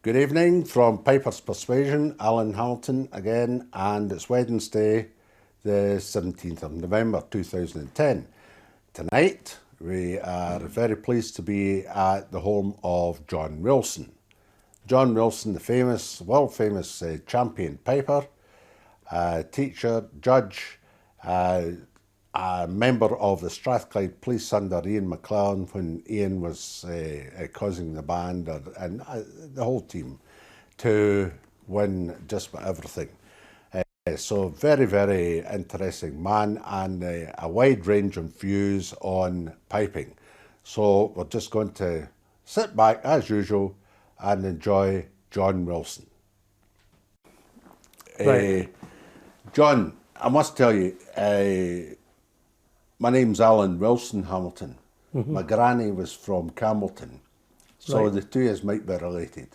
Good evening from Pipers'Persuasion, Alan Hamilton again, and it's Wednesday the 17th of November 2010. Tonight we are very pleased to be at the home of John Wilson. John Wilson, the famous, world famous champion piper, teacher, judge, a member of the Strathclyde Police under Ian McLaren when Ian was causing the band and the whole team to win just about everything. So very, very interesting man and a wide range of views on piping. So we're just going to sit back as usual and enjoy John Wilson. Right. John, I must tell you, my name's Alan Wilson Hamilton. My granny was from Campbellton, so the two of us might be related.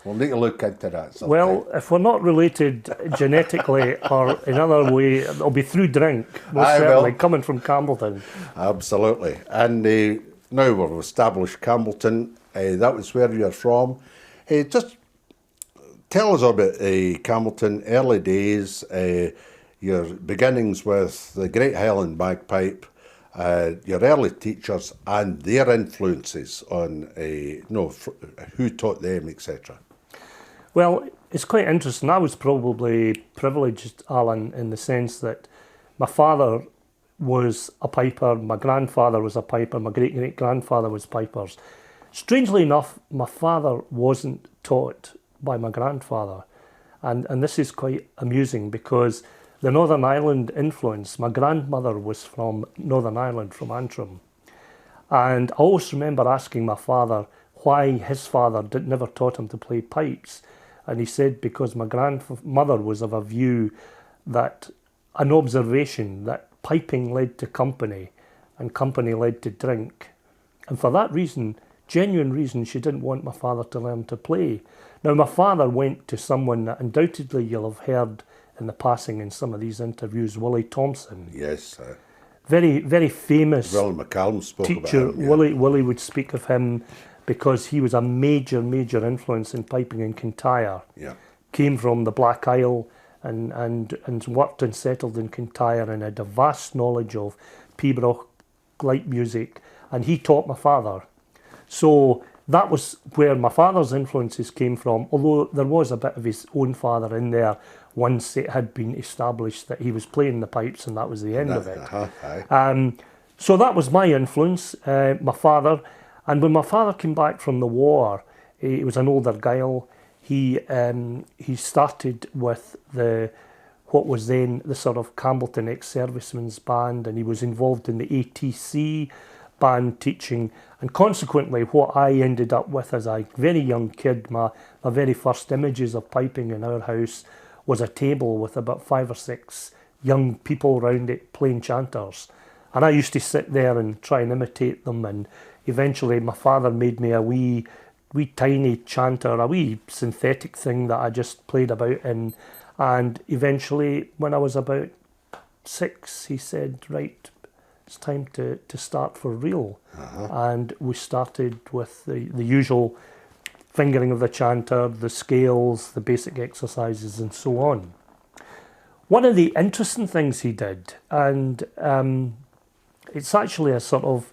We'll need to look into that sometime. Well, if we're not related genetically or in another way, it'll be through drink, most certainly, coming from Campbellton. Absolutely. And now we've established Campbellton. That was where you're from. Just tell us about Campbellton, early days, your beginnings with the Great Highland Bagpipe, your early teachers and their influences on who taught them, etc. Well, it's quite interesting. I was probably privileged, Alan, in the sense that my father was a piper, my grandfather was a piper, my great-great-grandfather was pipers. Strangely enough, my father wasn't taught by my grandfather. And this is quite amusing because the Northern Ireland influence, my grandmother was from Northern Ireland, from Antrim. And I always remember asking my father why his father never taught him to play pipes. And he said because my grandmother was of a view that, an observation that piping led to company and company led to drink. And for that reason, genuine reason, she didn't want my father to learn to play. Now, my father went to someone that undoubtedly you'll have heard in the passing in some of these interviews, Willie Thompson. Yes. Very, very famous Willie McCallum spoke teacher. about him. Yeah. Willie would speak of him because he was a major, major influence in piping in Kintyre. Yeah. Came from the Black Isle and worked and settled in Kintyre and had a vast knowledge of pibroch, light music, and he taught my father. So that was where my father's influences came from, although there was a bit of his own father in there once it had been established that he was playing the pipes and that was the end of it. So that was my influence, my father. And when my father came back from the war, he was an older guy. He started with what was then the sort of Campbellton ex-servicemen's band, and he was involved in the ATC band teaching, and consequently what I ended up with as a very young kid, my very first images of piping in our house was a table with about 5 or 6 young people round it playing chanters, and I used to sit there and try and imitate them, and eventually my father made me a wee tiny chanter, a wee synthetic thing that I just played about in, and eventually when I was about 6 he said, right, it's time to start for real. And we started with the usual fingering of the chanter, the scales, the basic exercises and so on. One of the interesting things he did, and it's actually a sort of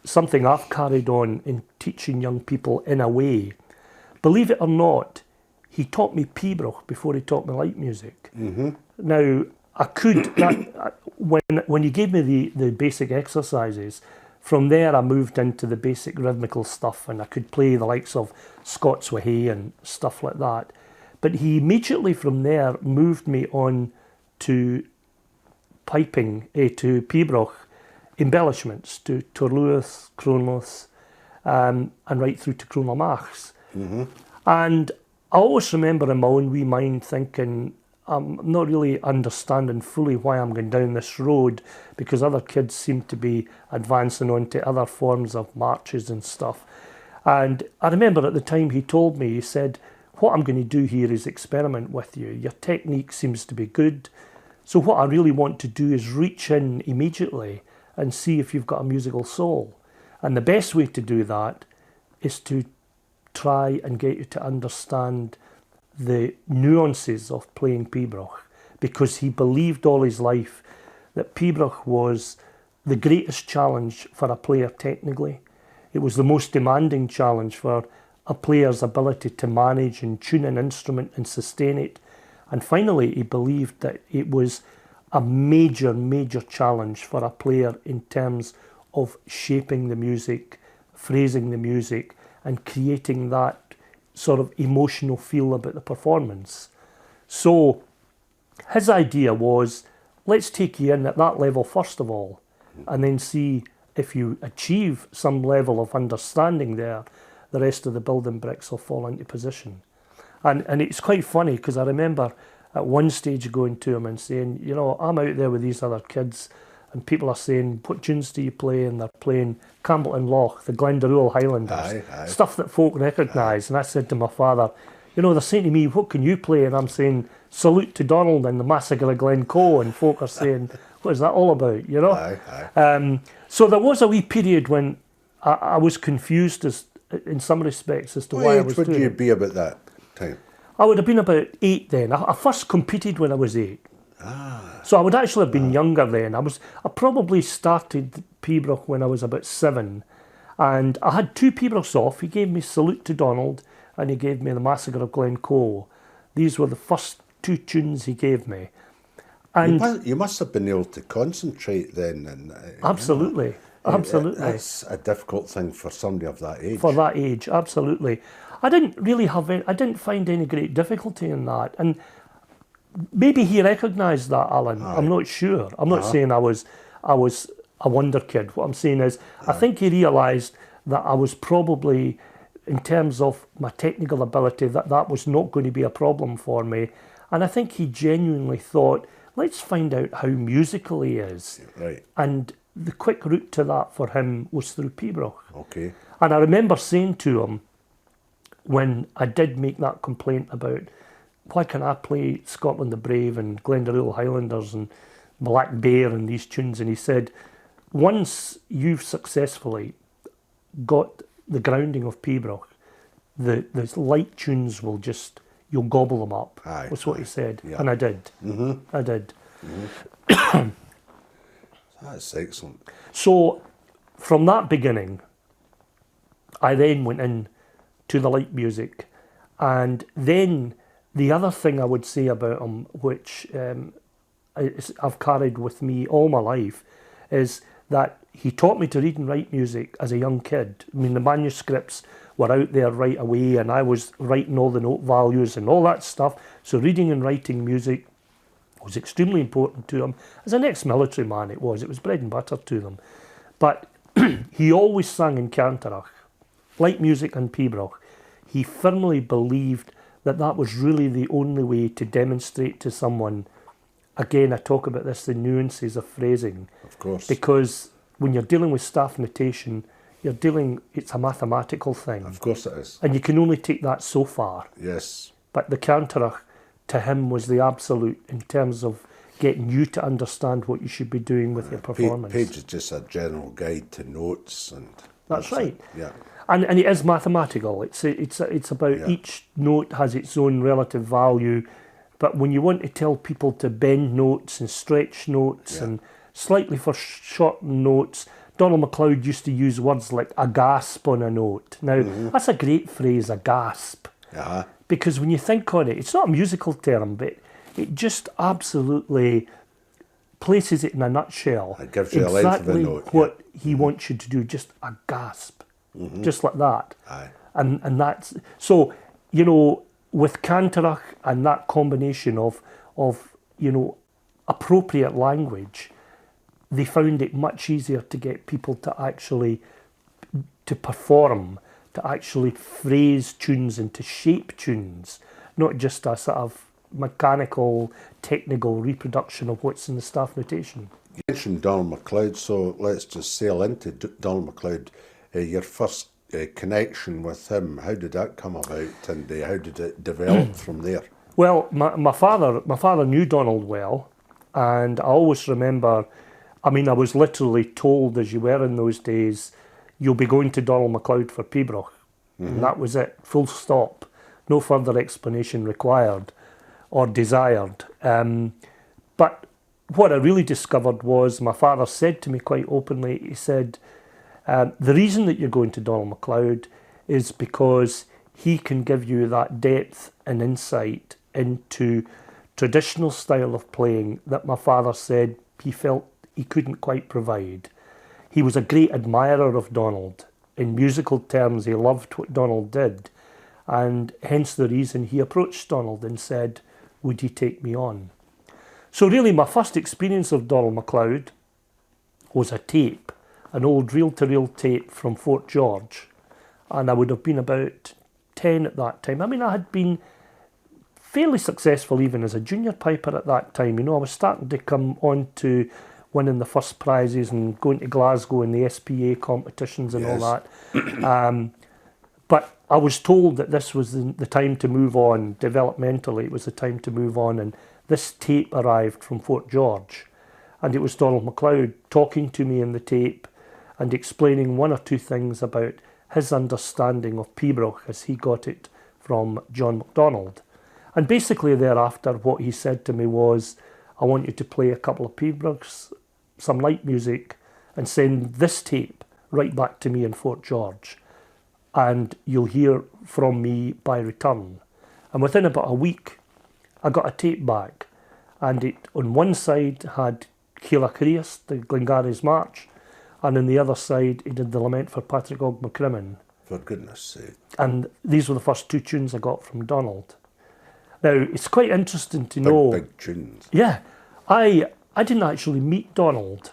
something I've carried on in teaching young people in a way. Believe it or not, he taught me pibroch before he taught me light music. Now, I could, when he gave me the basic exercises, from there I moved into the basic rhythmical stuff and I could play the likes of Scots wi' Hay and stuff like that. But he immediately from there moved me on to piping, to pibroch embellishments, to Torluath, Cronluath, and right through to Cronlamachs. And I always remember in my own wee mind thinking, I'm not really understanding fully why I'm going down this road, because other kids seem to be advancing on to other forms of marches and stuff. And I remember at the time he told me, he said, what I'm going to do here is experiment with you. Your technique seems to be good. So what I really want to do is reach in immediately and see if you've got a musical soul. And the best way to do that is to try and get you to understand the nuances of playing Pibroch, because he believed all his life that Pibroch was the greatest challenge for a player technically. It was the most demanding challenge for a player's ability to manage and tune an instrument and sustain it. And finally, he believed that it was a major, major challenge for a player in terms of shaping the music, phrasing the music, and creating that sort of emotional feel about the performance. So his idea was, let's take you in at that level first of all, and then see if you achieve some level of understanding there, the rest of the building bricks will fall into position. And it's quite funny, because I remember at one stage going to him and saying, you know, I'm out there with these other kids and people are saying, what tunes do you play? And they're playing Campbellton Loch, the Glendaruel Highlanders, stuff that folk recognise. And I said to my father, you know, they're saying to me, what can you play? And I'm saying, Salute to Donald and the Massacre of Glencoe. And folk are saying, what is that all about, you know? So there was a wee period when I was confused in some respects as to why I was doing it. What age would you be about that time? I would have been about 8 then. I first competed when I was 8. So I would actually have been younger then. I probably started Pibroch when I was about 7. And I had 2 Pibrochs off. He gave me Salute to Donald and he gave me the Massacre of Glencoe. These were the first 2 tunes he gave me. And you must have been able to concentrate then. And, absolutely. You know, Absolutely. That's a difficult thing for somebody of that age. For that age, absolutely. I didn't find any great difficulty in that. And maybe he recognised that, Alan. I'm not sure. I'm not saying I was a wonder kid. What I'm saying is, I think he realised that I was probably, in terms of my technical ability, that was not going to be a problem for me. And I think he genuinely thought, let's find out how musical he is. Right. And the quick route to that for him was through Pibroch. Okay. And I remember saying to him, when I did make that complaint about, why can't I play Scotland the Brave and Glendaruel Highlanders and Black Bear and these tunes? And he said, once you've successfully got the grounding of Pibroch, the light tunes will just, you'll gobble them up. That's what he said. Yeah. And I did. I did. That's excellent. So from that beginning, I then went in to the light music. And then the other thing I would say about him, which I've carried with me all my life, is that he taught me to read and write music as a young kid. I mean, the manuscripts were out there right away, and I was writing all the note values and all that stuff. So reading and writing music was extremely important to him. As an ex-military man, it was bread and butter to them. But he always sang in Canterach, light music and Pibroch. He firmly believed that was really the only way to demonstrate to someone, again, I talk about this, the nuances of phrasing. Of course. Because when you're dealing with staff notation, it's a mathematical thing. Of course it is. And you can only take that so far. Yes. But the Canterach, to him, was the absolute in terms of getting you to understand what you should be doing with your performance. Page is just a general guide to notes. And that's right. Yeah. And it is mathematical. It's about each note has its own relative value. But when you want to tell people to bend notes and stretch notes and slightly foreshorten notes, Donald MacLeod used to use words like a gasp on a note. Now, that's a great phrase, a gasp. Because when you think on it, it's not a musical term, but it just absolutely places it in a nutshell. It gives you a length of a note. Exactly what he wants you to do, just a gasp. Just like that. And that's, so, you know, with Canterach and that combination of you know, appropriate language, they found it much easier to get people to actually, to perform, to actually phrase tunes and to shape tunes, not just a sort of mechanical, technical reproduction of what's in the staff notation. You mentioned Donald MacLeod, so let's just sail into Donald MacLeod. Your first connection with him, how did that come about, and how did it develop from there? Well, my father knew Donald well, and I always remember, I mean, I was literally told, as you were in those days, you'll be going to Donald MacLeod for Pibroch. and that was it, full stop. No further explanation required or desired. But what I really discovered was my father said to me quite openly, he said, the reason that you're going to Donald MacLeod is because he can give you that depth and insight into traditional style of playing that my father said he felt he couldn't quite provide. He was a great admirer of Donald. In musical terms, he loved what Donald did, and hence the reason he approached Donald and said, would he take me on? So really my first experience of Donald MacLeod was a tape, an old reel-to-reel tape from Fort George, and I would have been about 10 at that time. I mean, I had been fairly successful even as a junior piper at that time. You know, I was starting to come on to winning the first prizes and going to Glasgow in the SPA competitions and all that. But I was told that this was the time to move on. Developmentally, it was the time to move on, and this tape arrived from Fort George, and it was Donald MacLeod talking to me in the tape and explaining one or two things about his understanding of pibroch as he got it from John MacDonald. And basically thereafter what he said to me was, I want you to play a couple of pibrochs, some light music, and send this tape right back to me in Fort George, and you'll hear from me by return. And within about a week I got a tape back, and it on one side had Céla Crias, the Glengarry's March, and on the other side he did the Lament for Patrick Og MacCrimmon. For goodness sake. And these were the first two tunes I got from Donald. Now, it's quite interesting to know... Big tunes. Yeah. I didn't actually meet Donald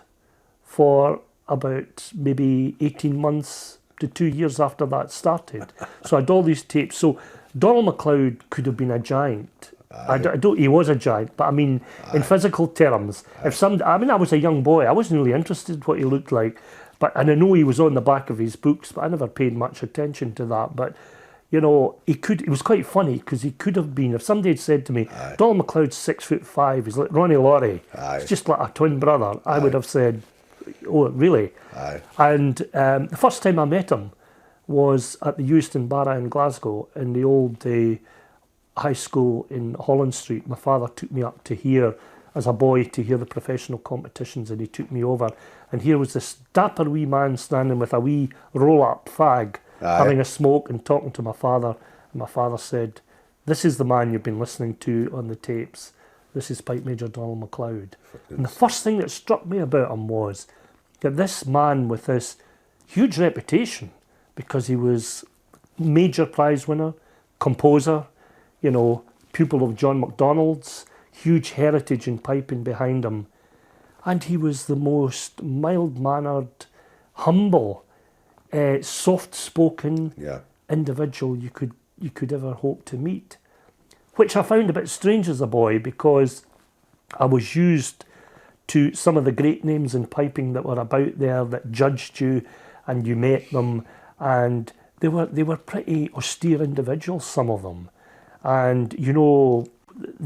for about maybe 18 months to 2 years after that started. So I had all these tapes. So Donald MacLeod could have been a giant. I don't, he was a giant, but I mean, in physical terms, I was a young boy, I wasn't really interested in what he looked like, and I know he was on the back of his books, but I never paid much attention to that. But you know, it was quite funny because he could have been, if somebody had said to me, Donald MacLeod's 6'5", he's like Ronnie Laurie, it's just like a twin brother, I would have said, oh, really? And the first time I met him was at the Euston Barra in Glasgow, in the old high school in Holland Street. My father took me up to hear, as a boy, to hear the professional competitions, and he took me over. And here was this dapper wee man standing with a wee roll-up fag, having a smoke and talking to my father. And my father said, this is the man you've been listening to on the tapes. This is Pipe Major Donald MacLeod. And the first thing that struck me about him was that this man with this huge reputation, because he was major prize winner, composer, you know, pupil of John MacDonald's, huge heritage in piping behind him. And he was the most mild-mannered, humble, soft-spoken individual you could ever hope to meet. Which I found a bit strange as a boy, because I was used to some of the great names in piping that were about there that judged you and you met them, and they were pretty austere individuals, some of them. And, you know,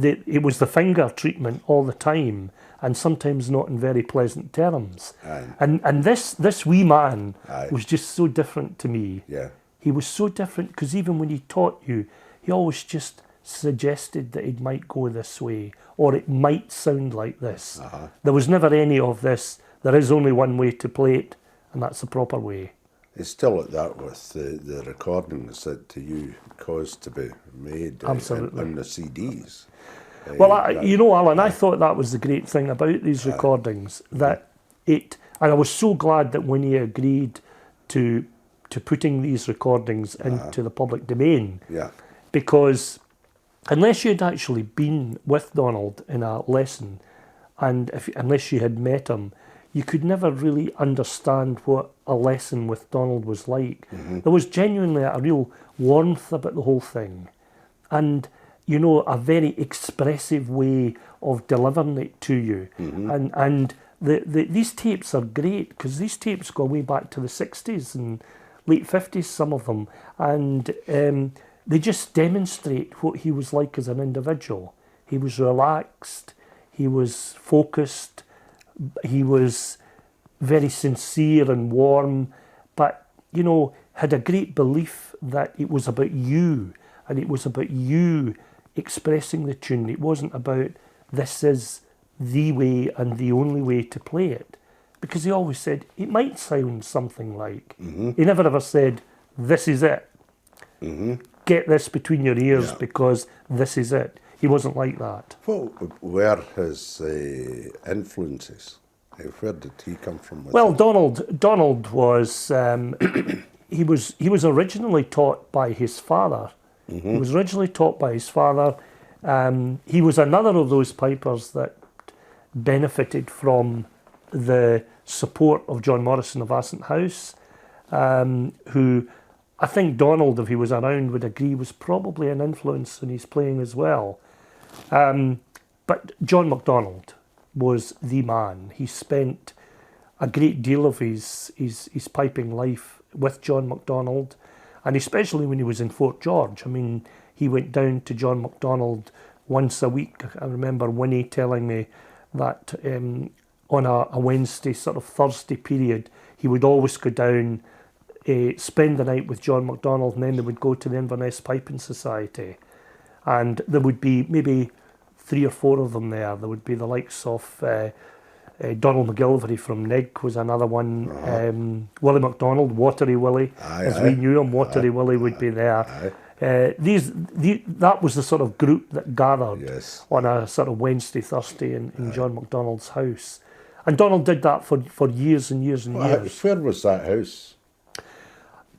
it was the finger treatment all the time, and sometimes not in very pleasant terms. And this wee man was just so different to me. He was so different because even when he taught you, he always just suggested that it might go this way, or it might sound like this. There was never any of this, there is only one way to play it, and that's the proper way. It's still like that with the recordings that you caused to be made on the CDs. Well, you know, Alan, I thought that was the great thing about these recordings, that and I was so glad that when he agreed to putting these recordings into the public domain, because unless you had actually been with Donald in a lesson, and unless you had met him, you could never really understand what a lesson with Donald was like. There was genuinely a real warmth about the whole thing, and you know, a very expressive way of delivering it to you. And these tapes are great, because these tapes go way back to the 60s and late 50s, some of them, and they just demonstrate what he was like as an individual. He was relaxed, he was focused, he was very sincere and warm, but, you know, had a great belief that it was about you, and it was about you expressing the tune. It wasn't about this is the way and the only way to play it. Because he always said, it might sound something like. He never ever said, this is it. Get this between your ears because this is it. He wasn't like that. What were his influences? Where did he come from? Well, Donald was, he was originally taught by his father. He was originally taught by his father. He was another of those pipers that benefited from the support of John Morrison of Ascent House, who I think Donald, if he was around, would agree was probably an influence in his playing as well. But John MacDonald was the man. He spent a great deal of his piping life with John MacDonald, and especially when he was in Fort George. I mean, he went down to John MacDonald once a week. I remember Winnie telling me that on a Wednesday, sort of Thursday period, he would always go down, spend the night with John MacDonald, and then they would go to the Inverness Piping Society. And there would be maybe 3 or 4 of them there. There would be the likes of Donald McGilvery from Nig was another one. Willie MacDonald, Watery Willie, as we knew him, Watery Willie would be there. That was the sort of group that gathered on a sort of Wednesday, Thursday in John MacDonald's house. And Donald did that for years and years and years. Where was that house?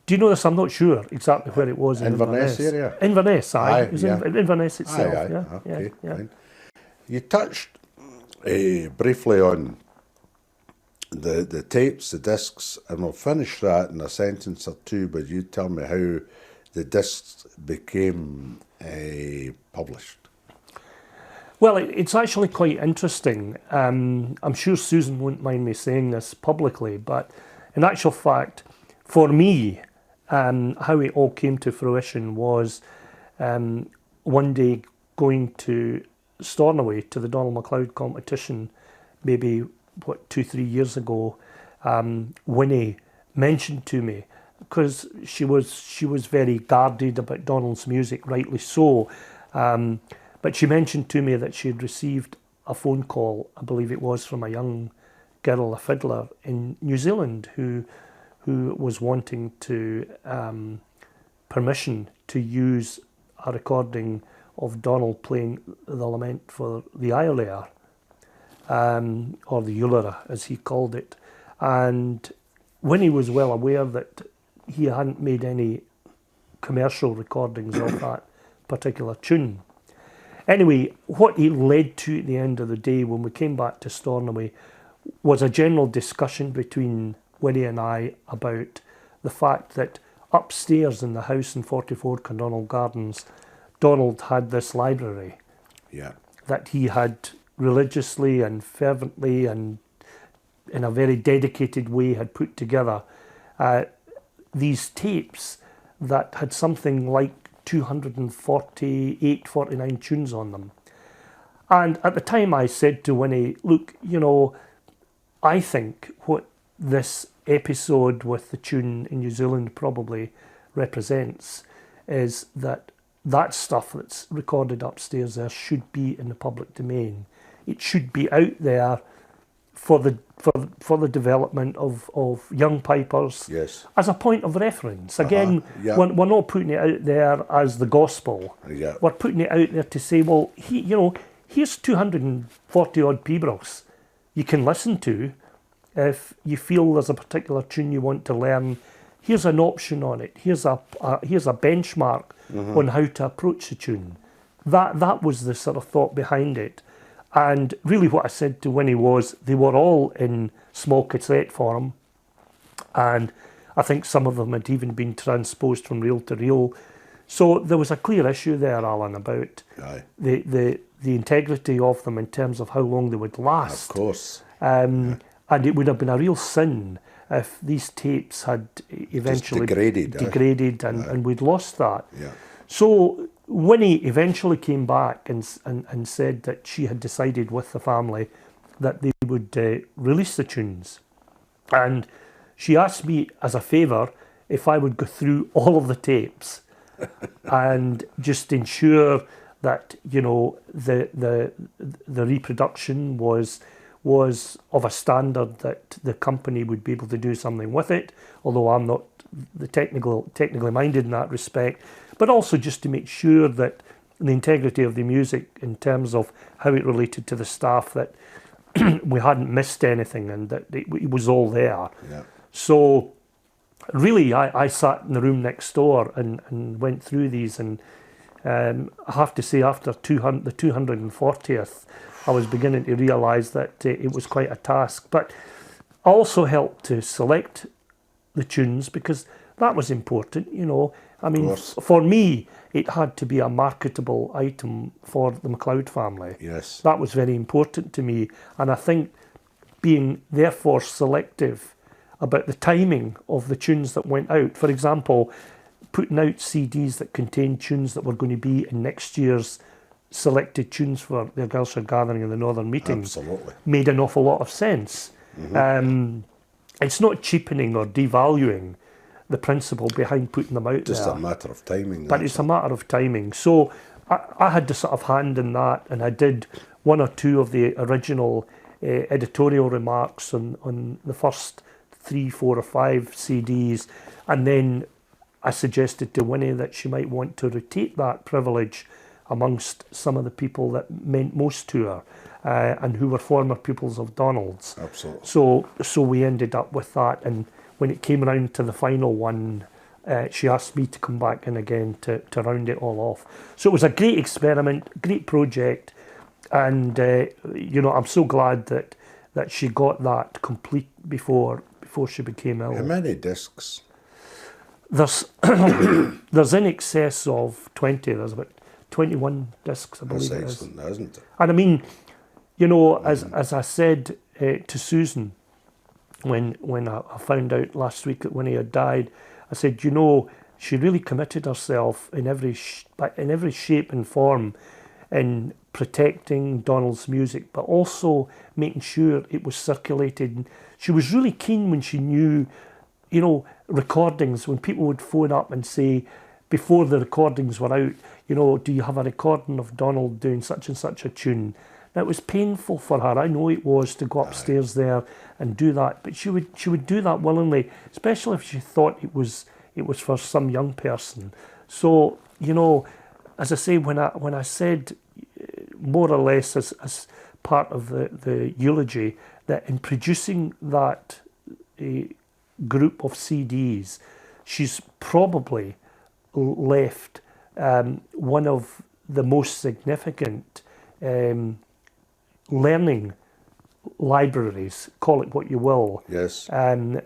Do you know this? I'm not sure exactly where it was. Inverness area? Inverness, aye. It was Inverness itself. Fine. You touched briefly on the tapes, the discs, and we'll finish that in a sentence or two, but you tell me how the discs became published. Well, it's actually quite interesting. I'm sure Susan won't mind me saying this publicly, but in actual fact, for me, how it all came to fruition was one day going to Stornoway to the Donald MacLeod competition, maybe 2-3 years ago. Winnie mentioned to me, because she was very guarded about Donald's music, rightly so. But she mentioned to me that she had received a phone call, I believe it was from a young girl, a fiddler in New Zealand, who was wanting to permission to use a recording of Donald playing the Lament for the Iolair, or the Ulera, as he called it. And Winnie was well aware that he hadn't made any commercial recordings of that particular tune. Anyway, what it led to at the end of the day when we came back to Stornoway was a general discussion between Winnie and I about the fact that upstairs in the house in 44 Cardonnell Gardens, Donald had this library that he had religiously and fervently and in a very dedicated way had put together. These tapes that had something like 248, 49 tunes on them. And at the time I said to Winnie, look, you know, I think what this episode with the tune in New Zealand probably represents is that stuff that's recorded upstairs there should be in the public domain. It should be out there for the development of young pipers as a point of reference. Again, we're not putting it out there as the gospel. We're putting it out there to say, well, here's 240 odd pibrochs you can listen to if you feel there's a particular tune you want to learn. Here's an option on it. Here's a benchmark on how to approach the tune. That was the sort of thought behind it. And really what I said to Winnie was they were all in small cassette form, and I think some of them had even been transposed from reel to reel. So there was a clear issue there, Alan, about the integrity of them in terms of how long they would last. Of course. And it would have been a real sin if these tapes had eventually degraded and we'd lost that. So Winnie eventually came back and said that she had decided with the family that they would release the tunes. And she asked me as a favour if I would go through all of the tapes and just ensure that, you know, the reproduction was of a standard that the company would be able to do something with it, although I'm not the technically minded in that respect, but also just to make sure that the integrity of the music in terms of how it related to the staff, that we hadn't missed anything and that it was all there. Yeah. So really, I sat in the room next door and went through these, and I have to say, after the 240th, I was beginning to realise that it was quite a task. But I also helped to select the tunes, because that was important, you know. I mean, for me, it had to be a marketable item for the MacLeod family. Yes. That was very important to me. And I think being therefore selective about the timing of the tunes that went out, for example, putting out CDs that contained tunes that were going to be in next year's selected tunes for the Ayrshire Gathering and the Northern Meetings, absolutely, made an awful lot of sense. It's not cheapening or devaluing the principle behind putting them out just there. a matter of timing. But it's a matter of timing. So I had the sort of hand in that, and I did one or two of the original editorial remarks on the first 3, 4 or 5 CDs, and then I suggested to Winnie that she might want to rotate that privilege amongst some of the people that meant most to her, and who were former pupils of Donald's. Absolutely. So we ended up with that, and when it came around to the final one, she asked me to come back in again to round it all off. So it was a great experiment, great project, and you know, I'm so glad that she got that complete before she became ill. How many discs? There's there's in excess of 20. There's about 21 discs, I believe. That's excellent, isn't it? And I mean, you know, as I said to Susan when I found out last week that Winnie had died, I said, you know, she really committed herself in every shape and form in protecting Donald's music, but also making sure it was circulated. She was really keen when she knew, you know, recordings, when people would phone up and say, before the recordings were out, you know, do you have a recording of Donald doing such and such a tune? Now, it was painful for her. I know it was, to go upstairs there and do that, but she would do that willingly, especially if she thought it was for some young person. So, you know, as I say, when I said more or less as part of the eulogy that in producing that group of CDs, she's probably left one of the most significant learning libraries, call it what you will, yes, in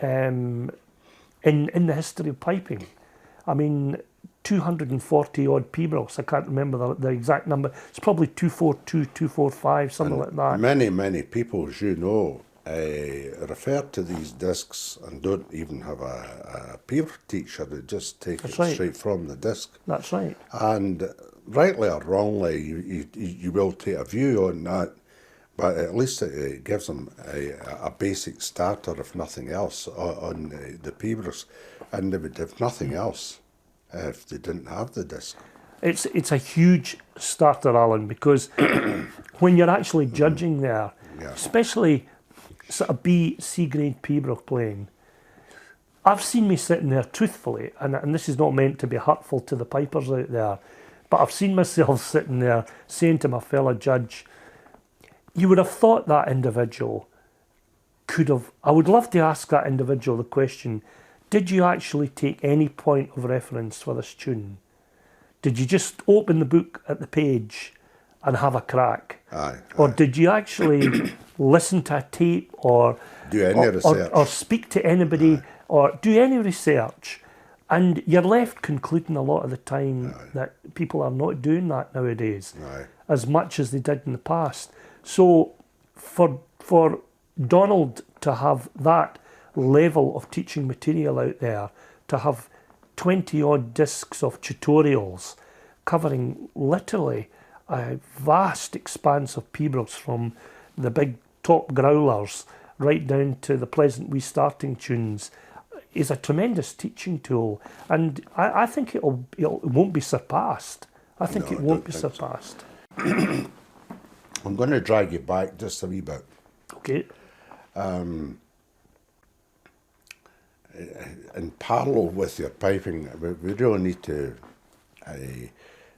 the history of piping. I mean, 240 odd Pipers'Persuasion, I can't remember the exact number. It's probably 242, 245, something like that. Many people, as you know, refer to these discs and don't even have a peer teacher. They just take it straight from the disc. That's right. And rightly or wrongly, you will take a view on that, but at least it gives them a basic starter, if nothing else, on the Pipers'Persuasion, and they would have nothing else if they didn't have the disc. It's a huge starter, Alan, because when you're actually judging there, especially sort of B, C grade Pipers'Persuasion playing, I've seen me sitting there truthfully, and this is not meant to be hurtful to the pipers out there, but I've seen myself sitting there saying to my fellow judge, you would have thought that individual could have, I would love to ask that individual the question, did you actually take any point of reference for this tune? Did you just open the book at the page and have a crack? Aye. Or did you actually listen to a tape or do any research? Or speak to anybody or do any research? And you're left concluding a lot of the time that people are not doing that nowadays as much as they did in the past. So for Donald to have that level of teaching material out there, to have 20 odd discs of tutorials covering literally a vast expanse of Pipers'Persuasion, from the big top growlers right down to the pleasant wee starting tunes, is a tremendous teaching tool, and I think it won't be surpassed. I think it won't be surpassed. I'm going to drag you back just a wee bit. Okay. In parallel with your piping, we really need to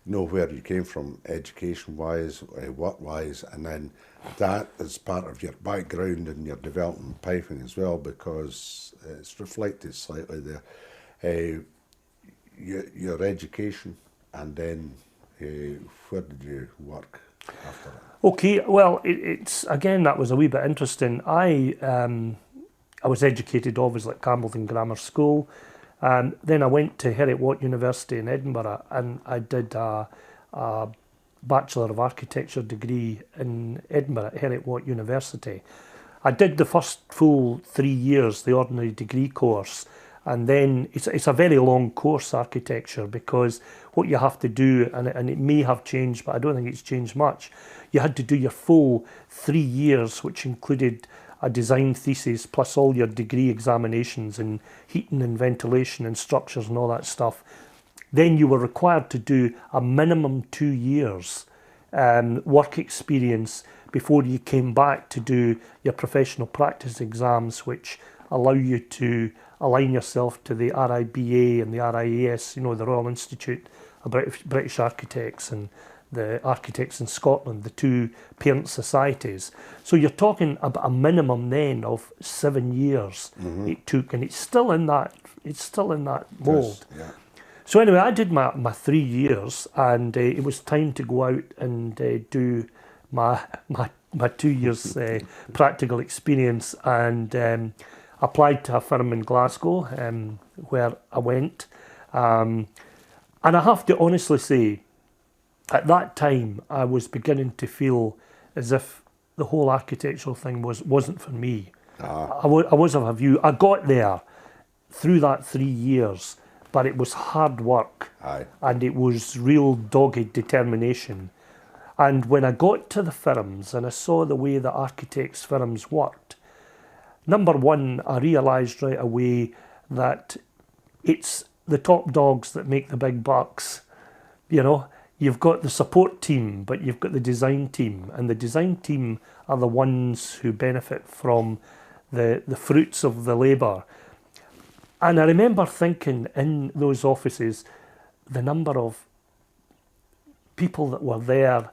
know where you came from, education-wise, work-wise, and then that is part of your background and your development piping as well, because it's reflected slightly there. Your education, and then where did you work after that? Okay, well, it's again, that was a wee bit interesting. I was educated obviously at Campbellton Grammar School. Then I went to Heriot-Watt University in Edinburgh, and I did a Bachelor of Architecture degree in Edinburgh at Heriot-Watt University. I did the first full 3 years, the ordinary degree course, and then it's a very long course, architecture, because what you have to do, and it may have changed, but I don't think it's changed much, you had to do your full 3 years, which included a design thesis plus all your degree examinations in heating and ventilation and structures and all that stuff. Then you were required to do a minimum 2 years work experience before you came back to do your professional practice exams, which allow you to align yourself to the RIBA and the RIAS, you know, the Royal Institute of British Architects and the Architects in Scotland, the two parent societies. So you're talking about a minimum then of 7 years it took, and it's still in that mould. Yes, yeah. So anyway, I did my 3 years, and it was time to go out and do my 2 years practical experience, and applied to a firm in Glasgow, where I went. And I have to honestly say, at that time, I was beginning to feel as if the whole architectural thing wasn't for me. I was of a view. I got there through that 3 years, but it was hard work. Aye. And it was real dogged determination. And when I got to the firms and I saw the way the architects' firms worked, number one, I realised right away that it's the top dogs that make the big bucks. You know, you've got the support team, but you've got the design team, and the design team are the ones who benefit from the fruits of the labour. And I remember thinking in those offices, the number of people that were there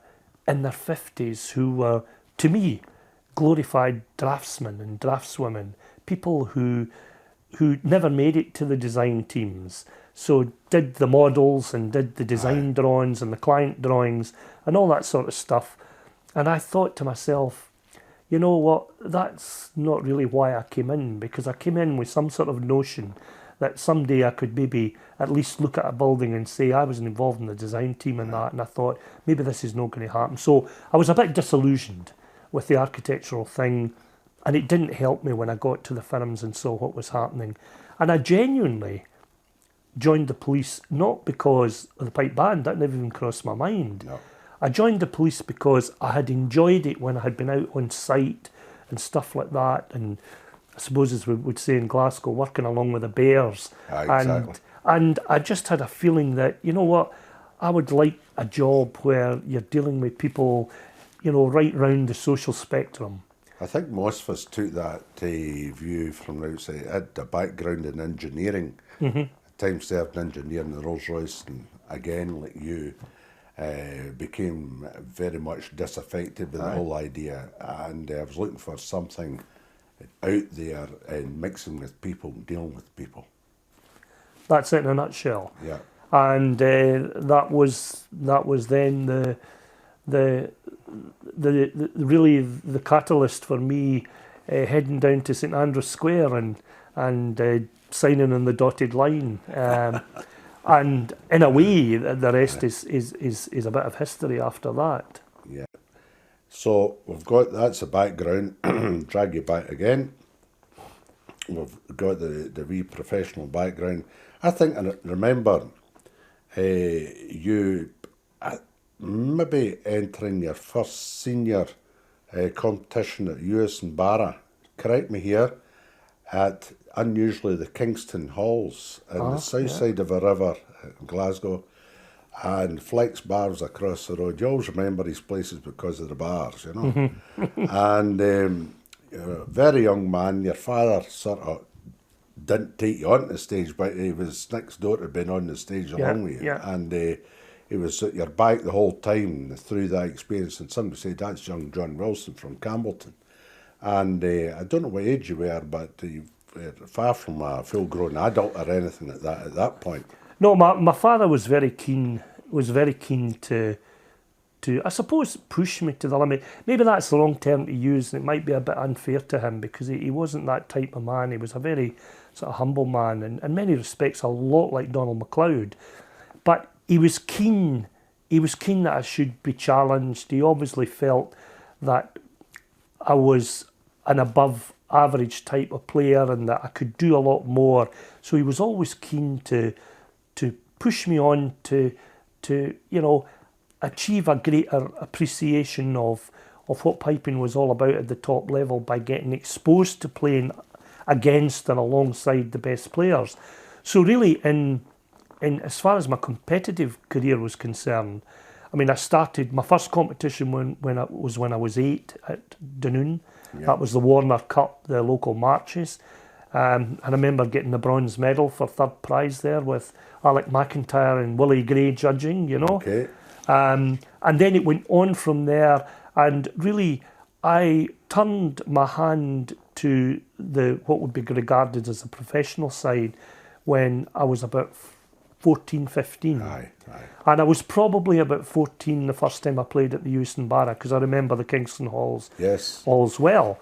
in their 50s who were, to me, glorified draftsmen and draftswomen, people who never made it to the design teams, so did the models and did the design drawings and the client drawings and all that sort of stuff. And I thought to myself, you know what, that's not really why I came in, because I came in with some sort of notion that someday I could maybe at least look at a building and say I was involved in the design team and that, and I thought maybe this is not going to happen. So I was a bit disillusioned with the architectural thing, and it didn't help me when I got to the firms and saw what was happening. And I genuinely joined the police, not because of the pipe band, that never even crossed my mind. No. I joined the police because I had enjoyed it when I had been out on site and stuff like that, and I suppose, as we would say in Glasgow, working along with the bears. Exactly. And I just had a feeling that, you know what, I would like a job where you're dealing with people, you know, right round the social spectrum. I think most of us took that view from the outside. I had a background in engineering, time served engineer in the Rolls-Royce, and again, like you, became very much disaffected with the whole idea, and I was looking for something out there and mixing with people, dealing with people. That's it in a nutshell. Yeah. And that was then the really the catalyst for me heading down to St Andrews Square and signing on the dotted line. And in a way, the rest is a bit of history after that. Yeah. So we've got, that's the background. Drag you back again. We've got the wee professional background. I think, and remember, you maybe entering your first senior competition at US and Barra. Correct me here. at unusually the Kingston Halls in the south side of a river in Glasgow, and Flex bars across the road. You always remember these places because of the bars, you know. And you're a very young man. Your father sort of didn't take you on the stage, but he was next door to being on the stage along with you. And he was at your back the whole time through that experience. And somebody said, that's young John Wilson from Campbellton. And I don't know what age you were, but you were far from a full-grown adult or anything at that point. No, my father was very keen to, I suppose, push me to the limit. Maybe that's the wrong term to use, and it might be a bit unfair to him, because he wasn't that type of man. He was a very sort of humble man, and in many respects a lot like Donald MacLeod. But he was keen that I should be challenged. He obviously felt that I was an above average type of player and that I could do a lot more. So he was always keen to push me on to you know, achieve a greater appreciation of what piping was all about at the top level by getting exposed to playing against and alongside the best players. So really, in as far as my competitive career was concerned, I mean, I started my first competition when I was 8 at Dunoon. That was the Warner Cup, the local marches. I remember getting the bronze medal for third prize there with Alec McIntyre and Willie Gray judging, you know. And then it went on from there, and really I turned my hand to what would be regarded as the professional side when I was about 14, 15. And I was probably about 14 the first time I played at the Euston Barra, because I remember the Kingston Halls as well.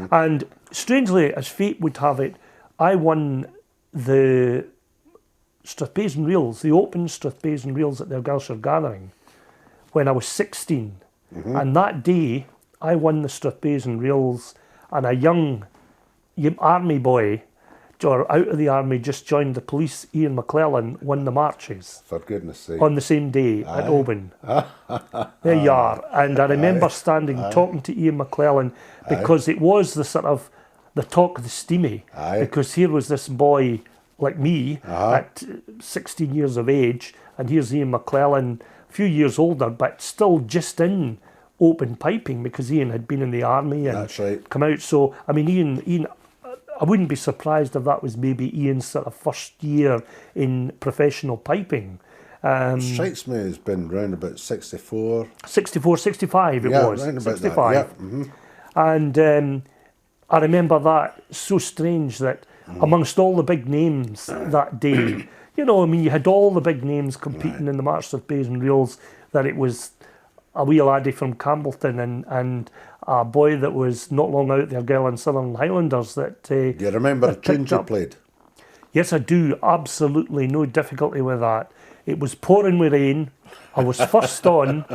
And strangely, as fate would have it, I won the Strathspeyson Reels, the Open Strathspeyson Reels at the Argyllshire Gathering, when I was 16. And that day, I won the Strathspeyson Reels, and a young army boy, or out of the army, just joined the police, Ian McClellan, won the marches. For goodness sake. On the same day at Oban. There you are. And I remember standing talking to Ian McClellan, because it was the sort of the talk of the steamy. Because here was this boy like me at 16 years of age, and here's Ian McClellan, a few years older, but still just in open piping, because Ian had been in the army and come out. So, I mean, Ian, I wouldn't be surprised if that was maybe Ian's sort of first year in professional piping. Strikes me as been round about 64. 64, 65 it was. Round about 65. That. And I remember that, so strange that amongst all the big names that day, you know, I mean, you had all the big names competing in the March of Bays and Reels, that it was a wee laddie from Campbellton and a boy that was not long out the Argyll and Southern Highlanders that... Do you remember the tunes you played? Yes, I do. Absolutely no difficulty with that. It was pouring with rain. I was first on.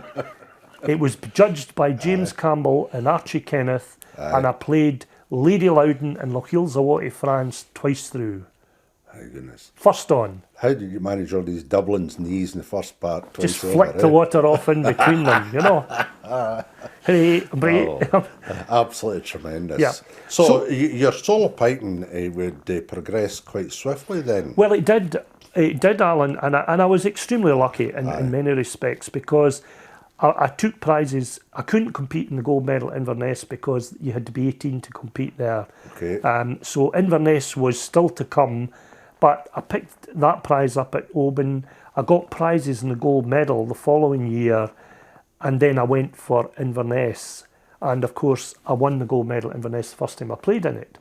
It was judged by James Campbell and Archie Kenneth, and I played Lady Loudon and Lochiel Zawati France twice through. My goodness. First on. How did you manage all these Dublin's knees in the first part? Just flick the water off in between them, you know. Absolutely tremendous. Yeah. So your solo piping would progress quite swiftly then? Well, it did, Alan, and I was extremely lucky in many respects, because I took prizes. I couldn't compete in the gold medal at Inverness because you had to be 18 to compete there. So Inverness was still to come, but I picked that prize up at Oban. I got prizes in the gold medal the following year, and then I went for Inverness. And of course, I won the gold medal at Inverness the first time I played in it,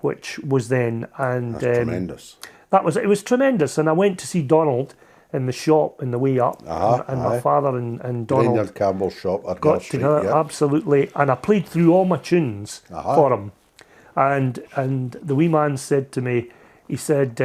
which was then. And that's tremendous. It was tremendous. And I went to see Donald in the shop in the way up, and my father and Donald Grainard Campbell's shop at got Street, together, absolutely, and I played through all my tunes for him, and the wee man said to me, he said,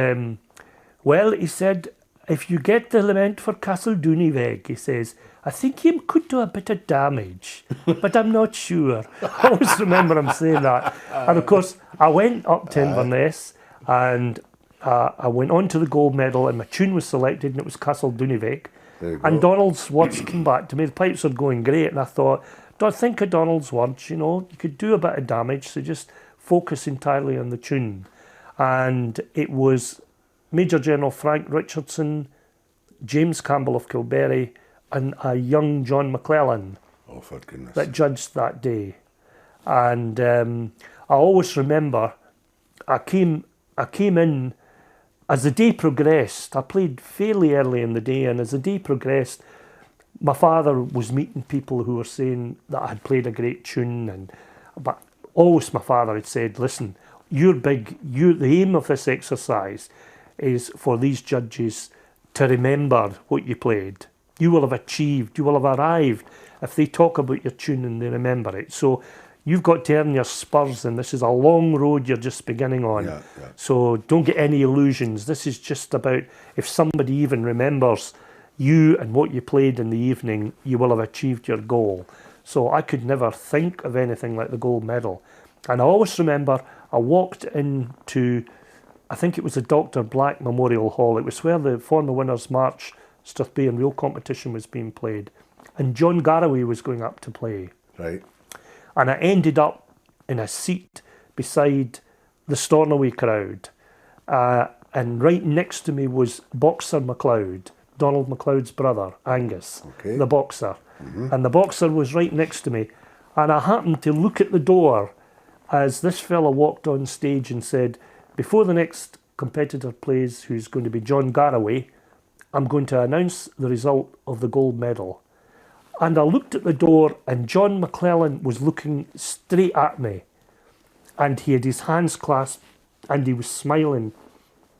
well, he said, if you get the lament for Castle Dooneyveg, he says, I think he could do a bit of damage, but I'm not sure. I always remember him saying that. And of course, I went up to Inverness, and I went on to the gold medal, and my tune was selected, and it was Castle Dooneyveg. And Donald's words came back to me. The pipes were going great, and I thought, don't think of Donald's words, you know, you could do a bit of damage, so just focus entirely on the tune. And it was Major General Frank Richardson, James Campbell of Kilberry, and a young John McClellan Oh, for goodness. that judged that day. And I always remember I came in as the day progressed. I played fairly early in the day, and as the day progressed, my father was meeting people who were saying that I had played a great tune, but always my father had said, listen, the aim of this exercise is for these judges to remember what you played. You will have achieved, you will have arrived if they talk about your tune and they remember it. So you've got to earn your spurs, and this is a long road you're just beginning on. Yeah, yeah. So don't get any illusions. This is just about if somebody even remembers you and what you played in the evening, you will have achieved your goal. So I could never think of anything like the gold medal. And I always remember I walked into, I think it was the Dr. Black Memorial Hall. It was where the Former Winners' March Strathbairn Reel competition was being played. And John Garraway was going up to play. Right. And I ended up in a seat beside the Stornoway crowd. And right next to me was Boxer MacLeod, Donald MacLeod's brother, Angus, the boxer. And the boxer was right next to me. And I happened to look at the door as this fella walked on stage and said, before the next competitor plays, who's going to be John Garraway, I'm going to announce the result of the gold medal. And I looked at the door, and John McClellan was looking straight at me. And he had his hands clasped, and he was smiling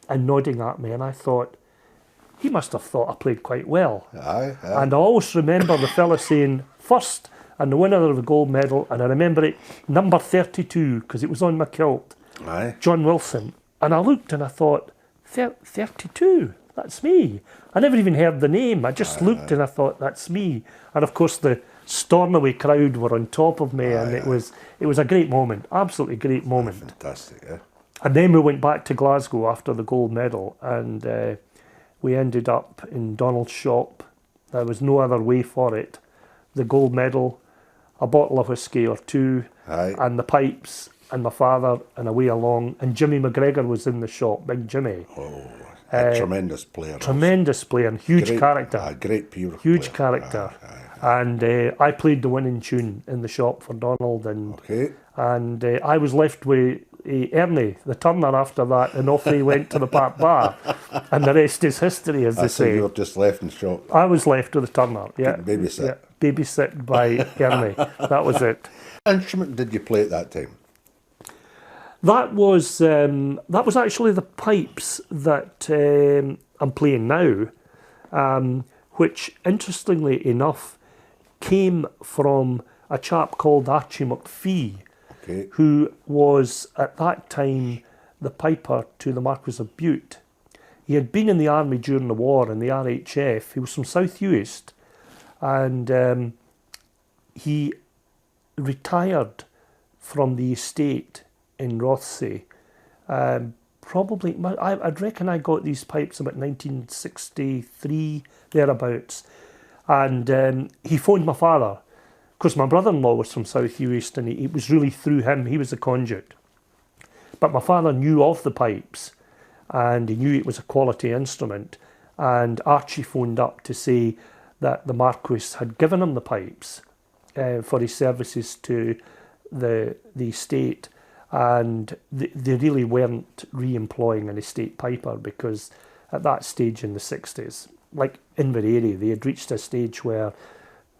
and nodding at me. And I thought, he must have thought I played quite well. Aye. And I always remember the fella saying, first, and the winner of the gold medal, and I remember it, number 32, because it was on my kilt, Aye. John Wilson. And I looked and I thought, 32? That's me. I never even heard the name. I just looked and I thought, that's me. And of course the Stornoway crowd were on top of me, and it was a great moment, absolutely great moment. Fantastic, yeah. And then we went back to Glasgow after the gold medal, and we ended up in Donald's shop. There was no other way for it. The gold medal, a bottle of whiskey or two, and the pipes, and my father, and away along. And Jimmy McGregor was in the shop, Big Jimmy. Oh, a tremendous player. Tremendous player, huge character. Great pure Huge player. character. And I played the winning tune in the shop for Donald, and I was left with Ernie, the turner, after that, and off they went to the Park Bar, and the rest is history, as they say. You were just left in shop. I was left with the turner, Babysit. Yeah, babysit by Ernie. That was it. What instrument did you play at that time? That was actually the pipes that I'm playing now, which, interestingly enough, came from a chap called Archie McPhee, who was at that time the piper to the Marquis of Bute. He had been in the army during the war in the RHF. He was from South Uist, and he retired from the estate in Rothsay. Probably, I'd reckon I got these pipes about 1963, thereabouts. And he phoned my father, because my brother-in-law was from South Uist, and it was really through him. He was the conduit. But my father knew of the pipes, and he knew it was a quality instrument. And Archie phoned up to say that the Marquis had given him the pipes for his services to the estate. And they really weren't re-employing an estate piper, because at that stage in the 60s, like Inverary, they had reached a stage where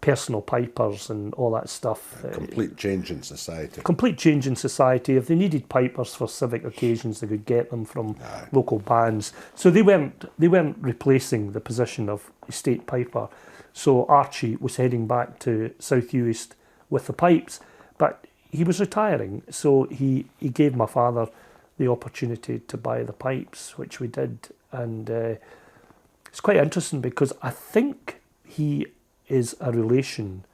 personal pipers and all that stuff... complete change in society. Complete change in society. If they needed pipers for civic occasions, they could get them from local bands. So they weren't replacing the position of estate piper. So Archie was heading back to South Uist with the pipes, but he was retiring, so he gave my father the opportunity to buy the pipes, which we did. And it's quite interesting, because I think he is a relation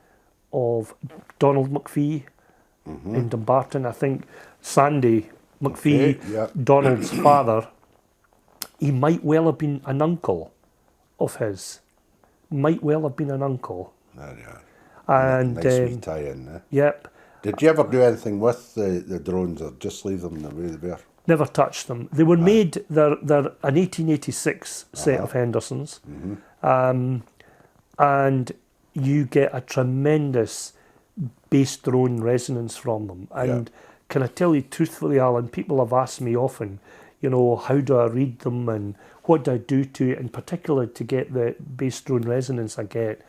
of Donald McPhee in Dumbarton. I think Sandy McPhee, Donald's father, he might well have been an uncle of his. Might well have been an uncle. And nice wee tie-in, eh? Yep. Did you ever do anything with the drones, or just leave them the way they were? Never touched them. They were made, they're an 1886 set of Hendersons. And you get a tremendous bass drone resonance from them. And can I tell you truthfully, Alan, people have asked me often, you know, how do I read them and what do I do to it, in particular to get the bass drone resonance I get.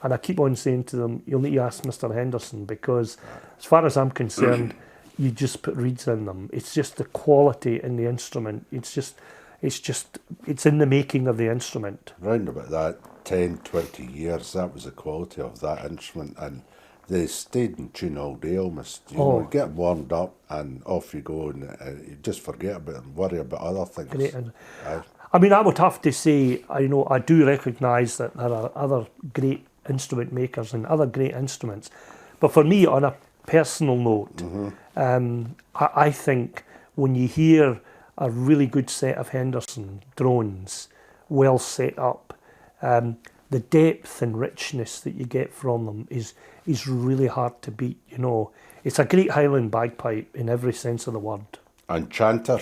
And I keep on saying to them, you'll need to ask Mr. Henderson, because as far as I'm concerned, you just put reeds in them. It's just the quality in the instrument. It's in the making of the instrument. Round about that 10, 20 years, that was the quality of that instrument, and they stayed in tune all day almost. You know, get warmed up and off you go, and you just forget about it and worry about other things. Great. I mean, I would have to say, I do recognise that there are other great instrument makers and other great instruments, but for me, on a personal note, I think when you hear a really good set of Henderson drones, well set up, the depth and richness that you get from them is really hard to beat. You know, it's a great Highland bagpipe in every sense of the word. And chanter,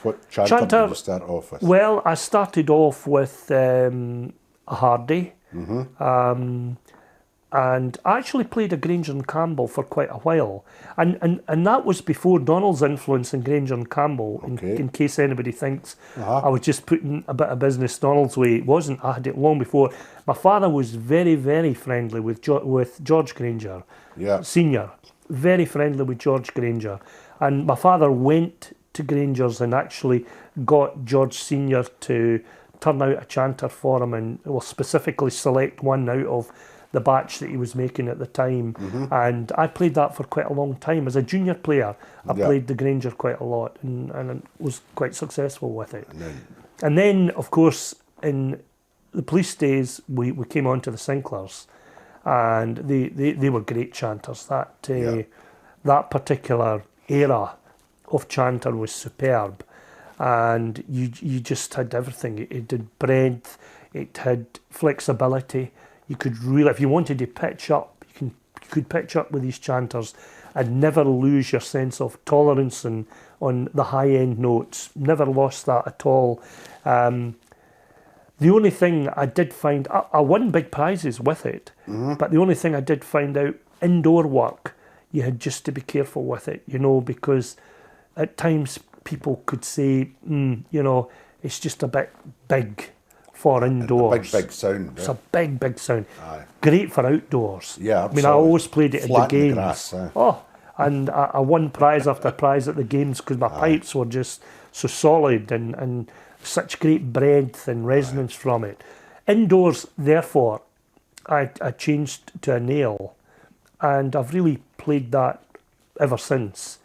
what chanter did you start off with? Well, I started off with a Hardy. And I actually played a Granger and Campbell for quite a while. And that was before Donald's influence in Granger and Campbell, in case anybody thinks I was just putting a bit of business Donald's way. It wasn't. I had it long before. My father was very, very friendly with George Granger, Senior. Very friendly with George Granger. And my father went to Granger's and actually got George Senior to turn out a chanter for him, and specifically select one out of the batch that he was making at the time. And I played that for quite a long time. As a junior player, I played the Granger quite a lot and was quite successful with it. And then, of course, in the police days, we came on to the Sinklers, and they were great chanters. That particular era of chanter was superb. And you just had everything. It had breadth, it had flexibility. You could really, if you wanted to pitch up, you could pitch up with these chanters and never lose your sense of tolerance and on the high end notes. Never lost that at all. The only thing I did find, I won big prizes with it, but the only thing I did find out, indoor work, you had just to be careful with it, you know, because at times people could say, you know, it's just a bit big for indoors. Big sound. It's a big sound. Great for outdoors. Yeah, absolutely. I mean, I always played it in the games. Grass, and I won prize after prize at the games because my pipes were just so solid and such great breadth and resonance from it. Indoors, therefore, I changed to a nail, and I've really played that ever since.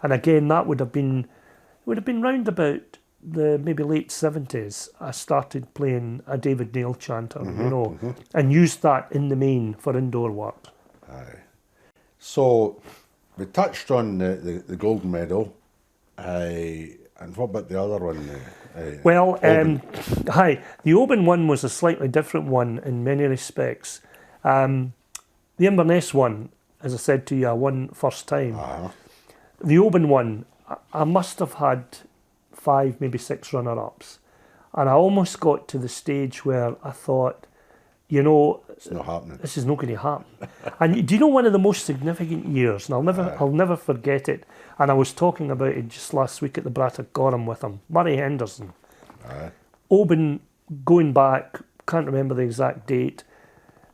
And again, that would have been round about the maybe late 70s. I started playing a David Nail chanter, and used that in the main for indoor work. So we touched on the gold medal, and what about the other one? The Oban one was a slightly different one in many respects. The Inverness one, as I said to you, I won first time. The Oban one, I must have had 5, maybe 6 runner-ups. And I almost got to the stage where I thought, you know, it's not happening. This is not going to happen. And do you know one of the most significant years, and I'll never forget it, and I was talking about it just last week at the Bratach Gorham with him, Murray Henderson. Oban, going back, can't remember the exact date,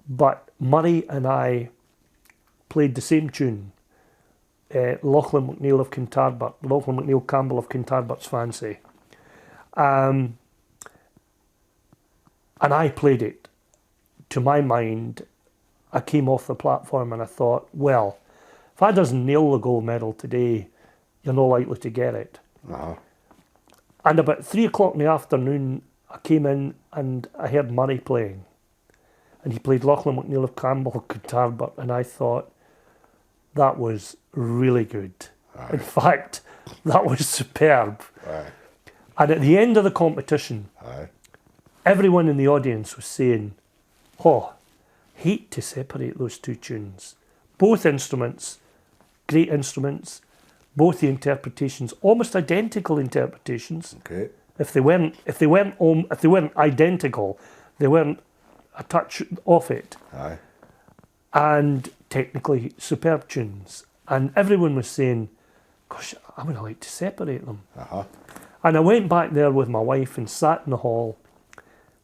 but Murray and I played the same tune. Lachlan McNeil of Kintarbert, Lachlan McNeil Campbell of Kintarbert's Fancy. And I played it. To my mind, I came off the platform and I thought, well, if I doesn't nail the gold medal today, you're not likely to get it. And about 3 o'clock in the afternoon, I came in and I heard Murray playing. And he played Lachlan McNeil of Campbell of Kintarbert, and I thought, that was really good. In fact, that was superb. And at the end of the competition, everyone in the audience was saying, hate to separate those two tunes. Both instruments, great instruments, both the interpretations, almost identical interpretations. Okay. If they weren't identical, they weren't a touch off it. Aye. And technically superb tunes. And everyone was saying, gosh, I would like to separate them. Uh-huh. And I went back there with my wife and sat in the hall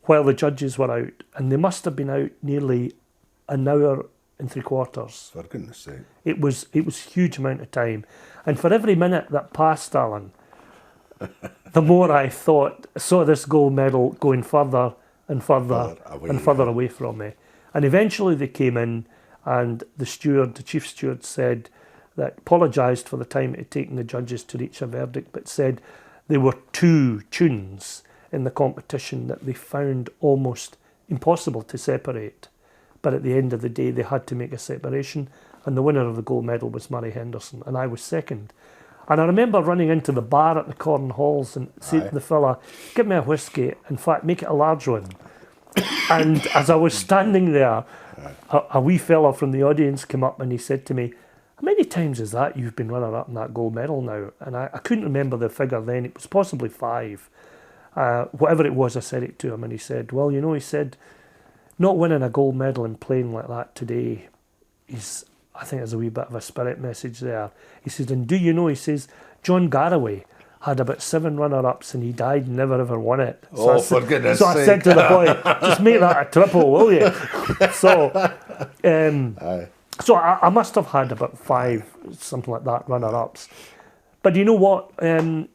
while the judges were out. And they must have been out nearly an hour and 3/4. For goodness sake. It was a huge amount of time. And for every minute that passed, Alan, the more I saw this gold medal going further and further and further away from me. And eventually they came in, and the chief steward said that, apologised for the time it had taken the judges to reach a verdict, but said there were 2 tunes in the competition that they found almost impossible to separate. But at the end of the day, they had to make a separation, and the winner of the gold medal was Murray Henderson, and I was second. And I remember running into the bar at the Corn Halls and saying to the fella, give me a whiskey, in fact, make it a large one. And as I was standing there, a wee fella from the audience came up and he said to me, how many times is that you've been runner-up in that gold medal now? And I couldn't remember the figure then. It was possibly 5. Whatever it was, I said it to him, and he said, well, you know, he said, not winning a gold medal and playing like that today is, I think there's a wee bit of a spirit message there. He says, and do you know, he says, John Garraway had about 7 runner-ups and he died and never ever won it. So for goodness sake. So I said to the boy, just make that a triple, will you? So I must have had about 5, something like that, runner-ups. But you know what? That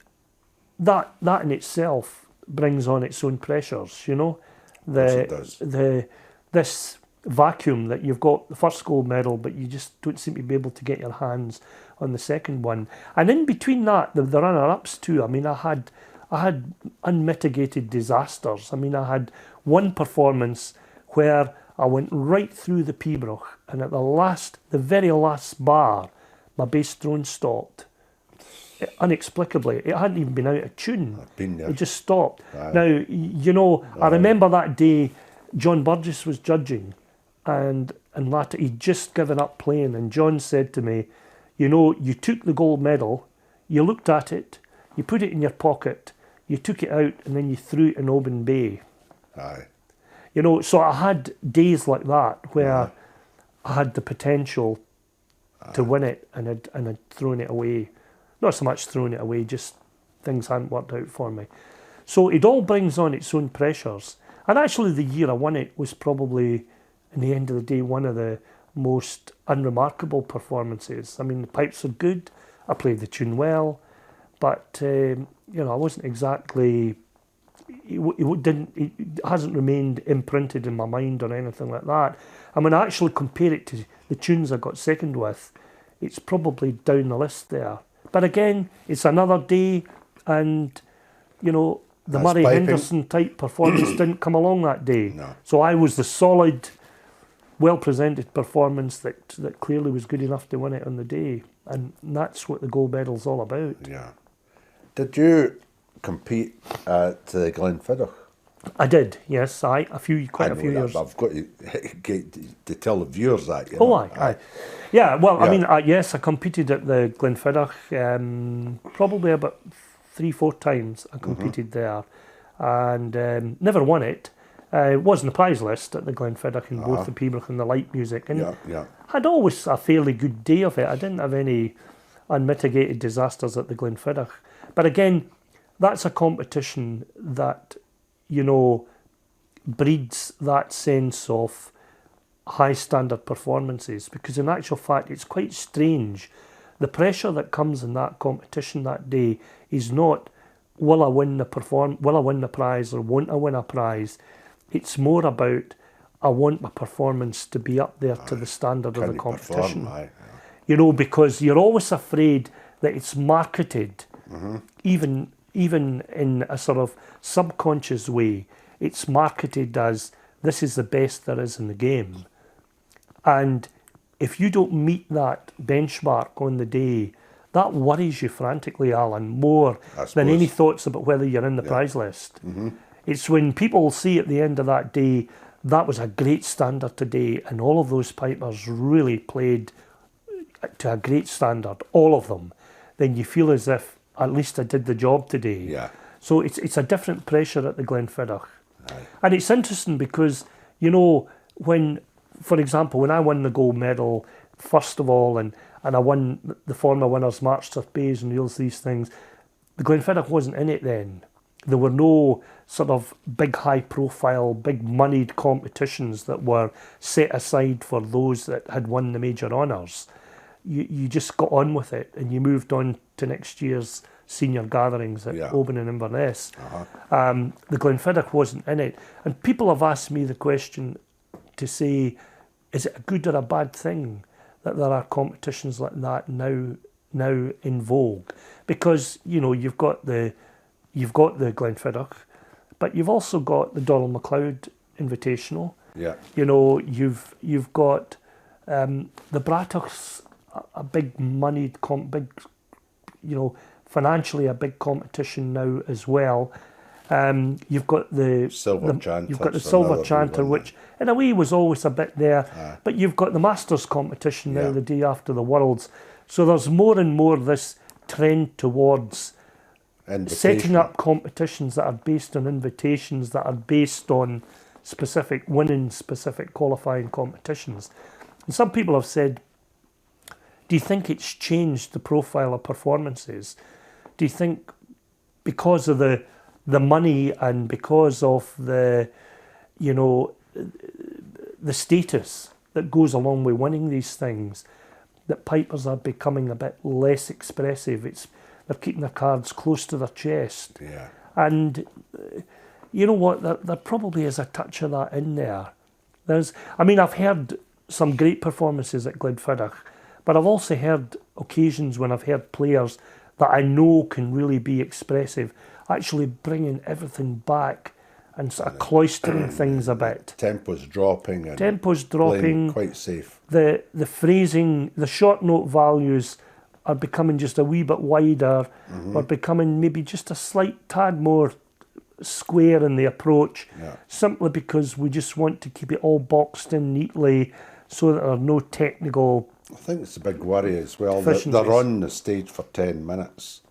in itself brings on its own pressures, you know? Yes, it does. This vacuum that you've got the first gold medal, but you just don't seem to be able to get your hands on the second one. And in between that, the runner-ups too, I mean, I had unmitigated disasters. I mean, I had one performance where I went right through the Pipers'Persuasion, and at the very last bar, my bass drone stopped. Inexplicably, it hadn't even been out of tune. I've been there. It just stopped. Aye. Now, you know, I remember that day John Burgess was judging, and later he'd just given up playing, and John said to me, you know, you took the gold medal, you looked at it, you put it in your pocket, you took it out, and then you threw it in Oban Bay. Aye. You know, so I had days like that where I had the potential to win it, and I'd thrown it away. Not so much thrown it away, just things hadn't worked out for me. So it all brings on its own pressures. And actually the year I won it was probably, in the end of the day, one of the most unremarkable performances. I mean, the pipes are good, I played the tune well, but you know, I wasn't exactly, it hasn't remained imprinted in my mind or anything like that. And when I actually compare it to the tunes I got second with, it's probably down the list there. But again, it's another day, and you know, the Murray Henderson type performance didn't come along that day. No. So I was the solid, well-presented performance that clearly was good enough to win it on the day. And that's what the gold medal's all about. Yeah. Did you compete at Glenfiddich? I did, yes. Quite a few years. I've got to tell the viewers that. You Oh, know? aye. Yeah, well, yeah. I mean, yes, I competed at the Glenfiddich probably about 3-4 times. I competed there, and never won it. It was in the prize list at the Glenfiddich in both the Pipers'Persuasion and the light music, and I had always a fairly good day of it. I didn't have any unmitigated disasters at the Glenfiddich. But again, that's a competition that, you know, breeds that sense of high standard performances, because in actual fact it's quite strange. The pressure that comes in that competition that day is not will I win the prize or won't I win a prize. It's more about I want my performance to be up there to the standard of the competition. You know, because you're always afraid that it's marketed, even in a sort of subconscious way, it's marketed as this is the best there is in the game. And if you don't meet that benchmark on the day, that worries you frantically, Alan, more than any thoughts about whether you're in the prize list. It's when people see at the end of that day, that was a great standard today, and all of those pipers really played to a great standard, all of them. then you feel as if at least I did the job today. Yeah. So it's a different pressure at the Glenfiddich. Aye. And it's interesting because, you know, when, for example, when I won the gold medal, first of all, and I won the former winners' march to Bays and all these things, the Glenfiddich wasn't in it then. There were no sort of big high-profile, big moneyed competitions that were set aside for those that had won the major honours. You just got on with it and you moved on to next year's senior gatherings at Oban and Inverness. The Glenfiddich wasn't in it. And people have asked me the question to say, is it a good or a bad thing that there are competitions like that now in vogue? Because, you know, you've got the Glenfiddich, but you've also got the Donald MacLeod Invitational. Yeah. You know, you've got the Bratach's a big moneyed financially a big competition now as well. You've got the Silver Chanter. You've got the Silver Chanter, which in a way was always a bit there. But you've got the Masters competition now, the day after the Worlds. So there's more and more this trend towards setting up competitions that are based on invitations, that are based on winning specific qualifying competitions. And some people have said, do you think it's changed the profile of performances? Do you think because of the money and because of the status that goes along with winning these things, that pipers are becoming a bit less expressive? They're keeping their cards close to their chest. Yeah. And you know what? There probably is a touch of that in there. I've heard some great performances at Glenfiddich, but I've also heard occasions when I've heard players that I know can really be expressive, actually bringing everything back and sort of cloistering things a bit. Tempo's dropping. Quite safe. The phrasing, the short note values are becoming just a wee bit wider, or becoming maybe just a slight tad more square in the approach, simply because we just want to keep it all boxed in neatly so that there are no technical... I think it's a big worry as well. They're on the stage for 10 minutes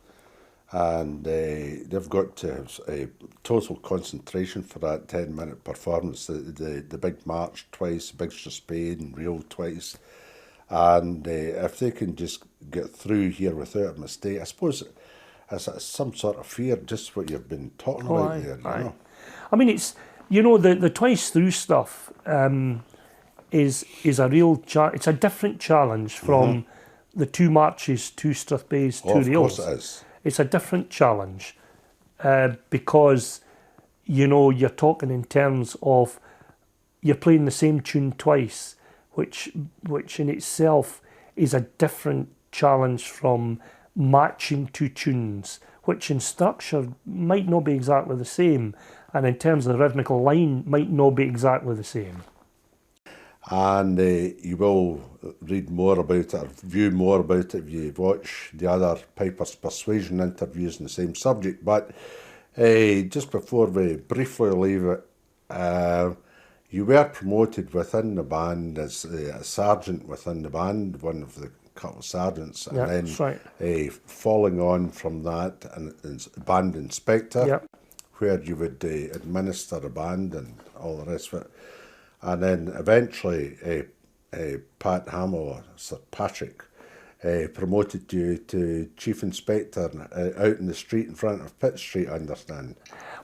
and they've got to have a total concentration for that 10-minute performance. The big march twice, the big Spade and reel twice. And if they can just get through here without a mistake, I suppose it's some sort of fear, just what you've been talking about there. You know? I mean, it's, the twice through stuff is a real it's a different challenge from the 2 marches, 2 Strathbays, 2 reels. Of course it is. It's a different challenge because, you're talking in terms of you're playing the same tune twice, which in itself is a different challenge from matching 2 tunes, which in structure might not be exactly the same, and in terms of the rhythmical line might not be exactly the same. And you will read more about it or view more about it if you watch the other Pipers'Persuasion interviews on the same subject. But just before we briefly leave it, you were promoted within the band as a sergeant within the band, one of the couple of sergeants, and then that's right. Following on from that, and band inspector, where you would administer a band and all the rest of it. And then eventually Pat Hamill, or Sir Patrick, promoted you to Chief Inspector out in the street in front of Pitt Street, I understand.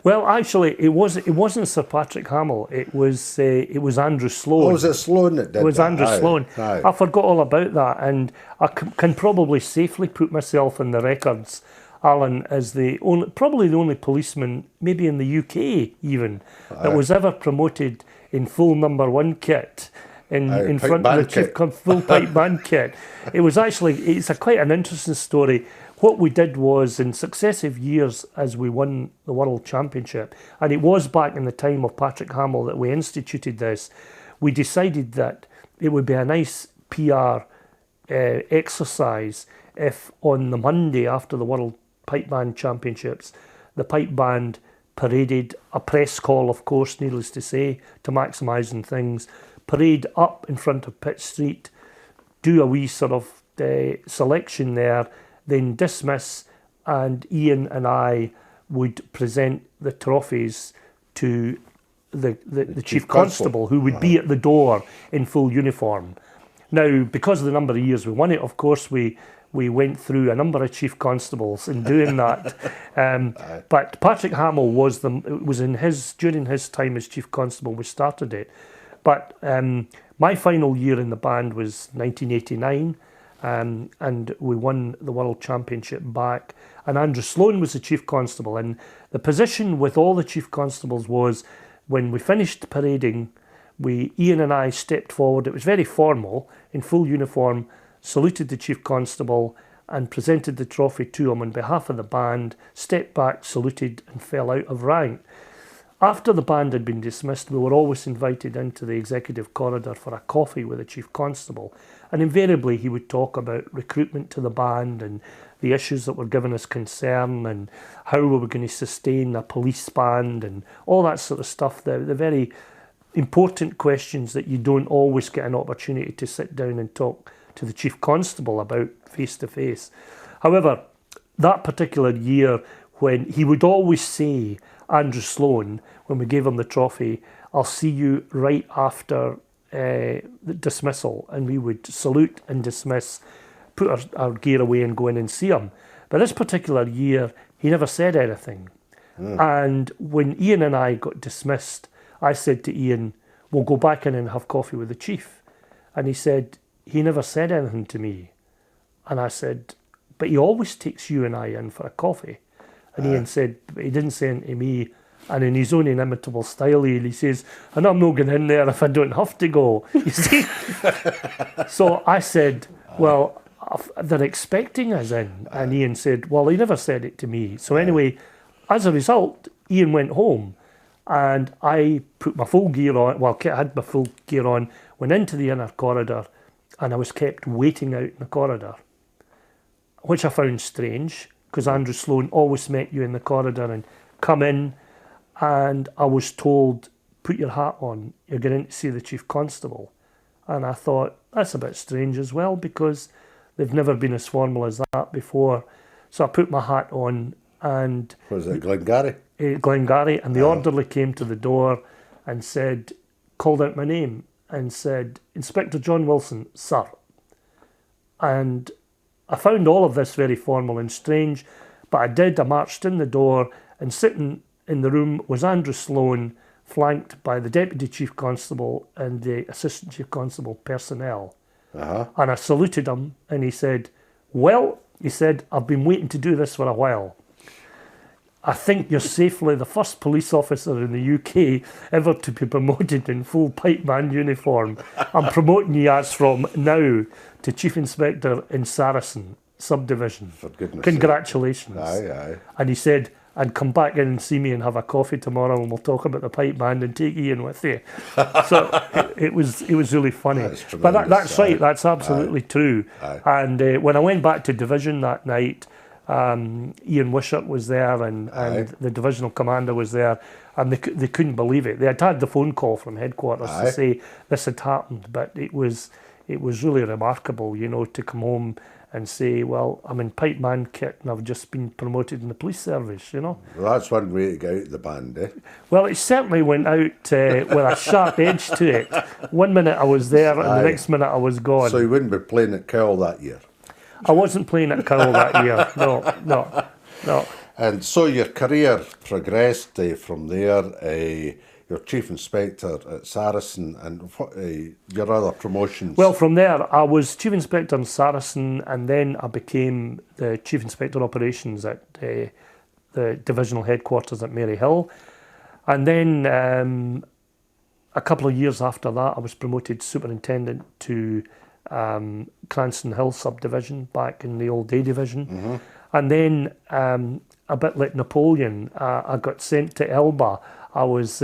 Well, actually, it wasn't Sir Patrick Hamill. It was Andrew Sloan. Oh, was it Sloan that did that? It was Andrew Sloan. Aye. I forgot all about that, and I can probably safely put myself in the records, Alan, as probably the only policeman, maybe in the UK even, that was ever promoted in full number 1 kit in front of the chief, full pipe band kit. It's quite an interesting story. What we did was, in successive years as we won the World Championship, and it was back in the time of Patrick Hamill that we instituted this, we decided that it would be a nice PR exercise if on the Monday after the World Pipe Band Championships, the pipe band paraded, a press call, of course, needless to say, to maximising things, parade up in front of Pitt Street, do a wee sort of selection there, then dismiss, and Ian and I would present the trophies to the Chief Constable, who would be at the door in full uniform. Now, because of the number of years we won it, of course, we went through a number of Chief Constables in doing that. But Patrick Hamill during his time as Chief Constable we started it. But my final year in the band was 1989, and we won the World Championship back. And Andrew Sloan was the Chief Constable. And the position with all the Chief Constables was, when we finished parading, Ian and I stepped forward. It was very formal, in full uniform, saluted the Chief Constable and presented the trophy to him on behalf of the band, stepped back, saluted and fell out of rank. After the band had been dismissed, we were always invited into the executive corridor for a coffee with the Chief Constable, and invariably he would talk about recruitment to the band and the issues that were giving us concern and how we were going to sustain a police band and all that sort of stuff, the very important questions that you don't always get an opportunity to sit down and talk to the Chief Constable about face to face. However, that particular year, when he would always say, Andrew Sloan, when we gave him the trophy, I'll see you right after the dismissal, and we would salute and dismiss, put our gear away and go in and see him. But this particular year, he never said anything. And when Ian and I got dismissed, I said to Ian, we'll go back in and have coffee with the Chief. And he said, he never said anything to me. And I said, but he always takes you and I in for a coffee. And Ian said, but he didn't say anything to me. And in his own inimitable style, he says, and I'm not going in there if I don't have to go. You see? So I said, well, they're expecting us in. And Ian said, well, he never said it to me. So anyway, as a result, Ian went home. And I put my full gear on, well, I had my full gear on, went into the inner corridor, and I was kept waiting out in the corridor, which I found strange, because Andrew Sloan always met you in the corridor and come in, and I was told, put your hat on, you're going in to see the Chief Constable. And I thought, that's a bit strange as well, because they've never been as formal as that before. So I put my hat on, and... Was it Glengarry? Glengarry, and the orderly came to the door and said, called out my name and said, Inspector John Wilson, sir. And I found all of this very formal and strange, but I marched in the door, and sitting in the room was Andrew Sloan, flanked by the Deputy Chief Constable and the Assistant Chief Constable personnel. And I saluted him, and he said, well, he said, I've been waiting to do this for a while. I think you're safely the first police officer in the UK ever to be promoted in full pipe band uniform. I'm promoting you as from now to Chief Inspector in Saracen subdivision. For goodness Congratulations. Aye. And he said, and come back in and see me and have a coffee tomorrow, and we'll talk about the pipe band and take Ian with you. So it was really funny. But that's right, that's absolutely true. And when I went back to division that night, Ian Wishart was there, and the divisional commander was there, and they couldn't believe it. They had the phone call from headquarters to say this had happened, but it was really remarkable, to come home and say, well, I'm in pipe band kit and I've just been promoted in the police service, Well, that's one way to get out of the band, eh? Well, it certainly went out with a sharp edge to it. One minute I was there, and the next minute I was gone. So you wouldn't be playing at Cowell that year? I wasn't playing at Cowell that year, no. And so your career progressed from there, your Chief Inspector at Saracen, and your other promotions? Well, from there, I was Chief Inspector in Saracen, and then I became the Chief Inspector Operations at the divisional headquarters at Maryhill. And then a couple of years after that, I was promoted Superintendent to Cranston Hill subdivision back in the old A division. And then a bit like Napoleon, I got sent to Elba. I was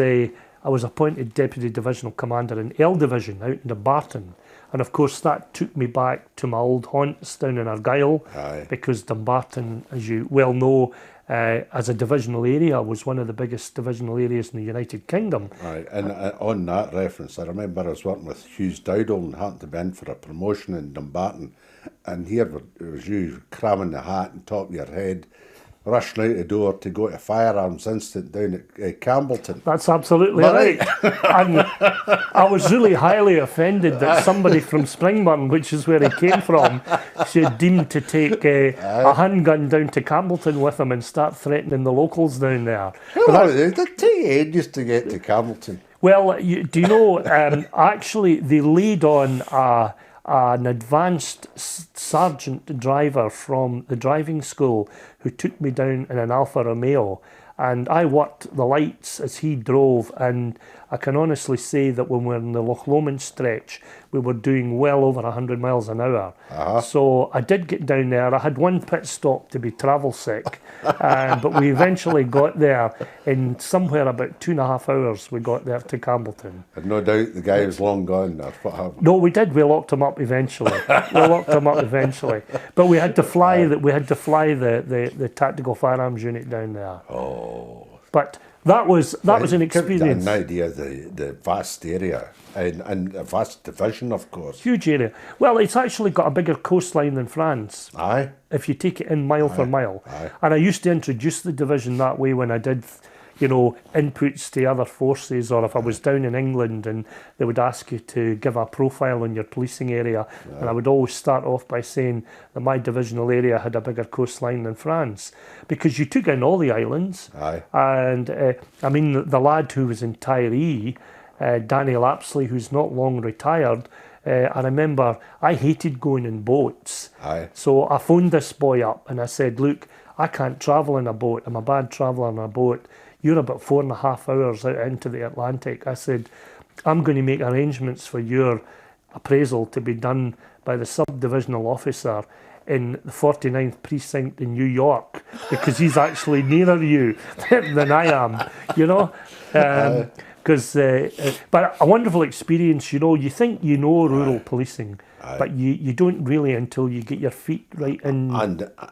appointed Deputy Divisional Commander in L Division out in Dumbarton. And of course that took me back to my old haunts down in Argyll, because Dumbarton, as you well know, as a divisional area, was one of the biggest divisional areas in the United Kingdom. Right, and on that reference, I remember I was working with Hughes Dowdall and happened to be in for a promotion in Dumbarton, And here was you cramming the hat on top of your head, rushing out the door to go to Firearms Instant down at Campbellton. That's absolutely right. And I was really highly offended that somebody from Springburn, which is where he came from, should deem to take a handgun down to Campbellton with him and start threatening the locals down there. Well, they take ages to get to Campbellton. Well, do you know, actually they laid on an advanced sergeant driver from the driving school who took me down in an Alfa Romeo, and I worked the lights as he drove, and I can honestly say that when we were in the Loch Lomond stretch, we were doing well over 100 miles an hour. So I did get down there. I had one pit stop to be travel sick, but we eventually got there in somewhere about 2.5 hours. We got there to Campbellton. And no doubt the guy was long gone there. What happened? No, we did. We locked him up eventually. But we had to fly the tactical firearms unit down there. Oh. But that was an experience. An idea of the vast area and a vast division, of course. Huge area. Well, it's actually got a bigger coastline than France. Aye. If you take it in mile for mile. Aye. And I used to introduce the division that way when I did, you know, inputs to other forces, or if I was down in England and they would ask you to give a profile on your policing area. And I would always start off by saying that my divisional area had a bigger coastline than France, because you took in all the islands. Aye. And I mean, the lad who was in Tiree, Danny Lapsley, who's not long retired, I remember I hated going in boats. Aye. So I phoned this boy up and I said, look, I can't travel in a boat. I'm a bad traveller in a boat. You're about 4.5 hours out into the Atlantic. I said, I'm going to make arrangements for your appraisal to be done by the sub-divisional officer in the 49th precinct in New York, because he's actually nearer you than I am, you know. But a wonderful experience, you know. You think you know rural policing, but you don't really until you get your feet right in.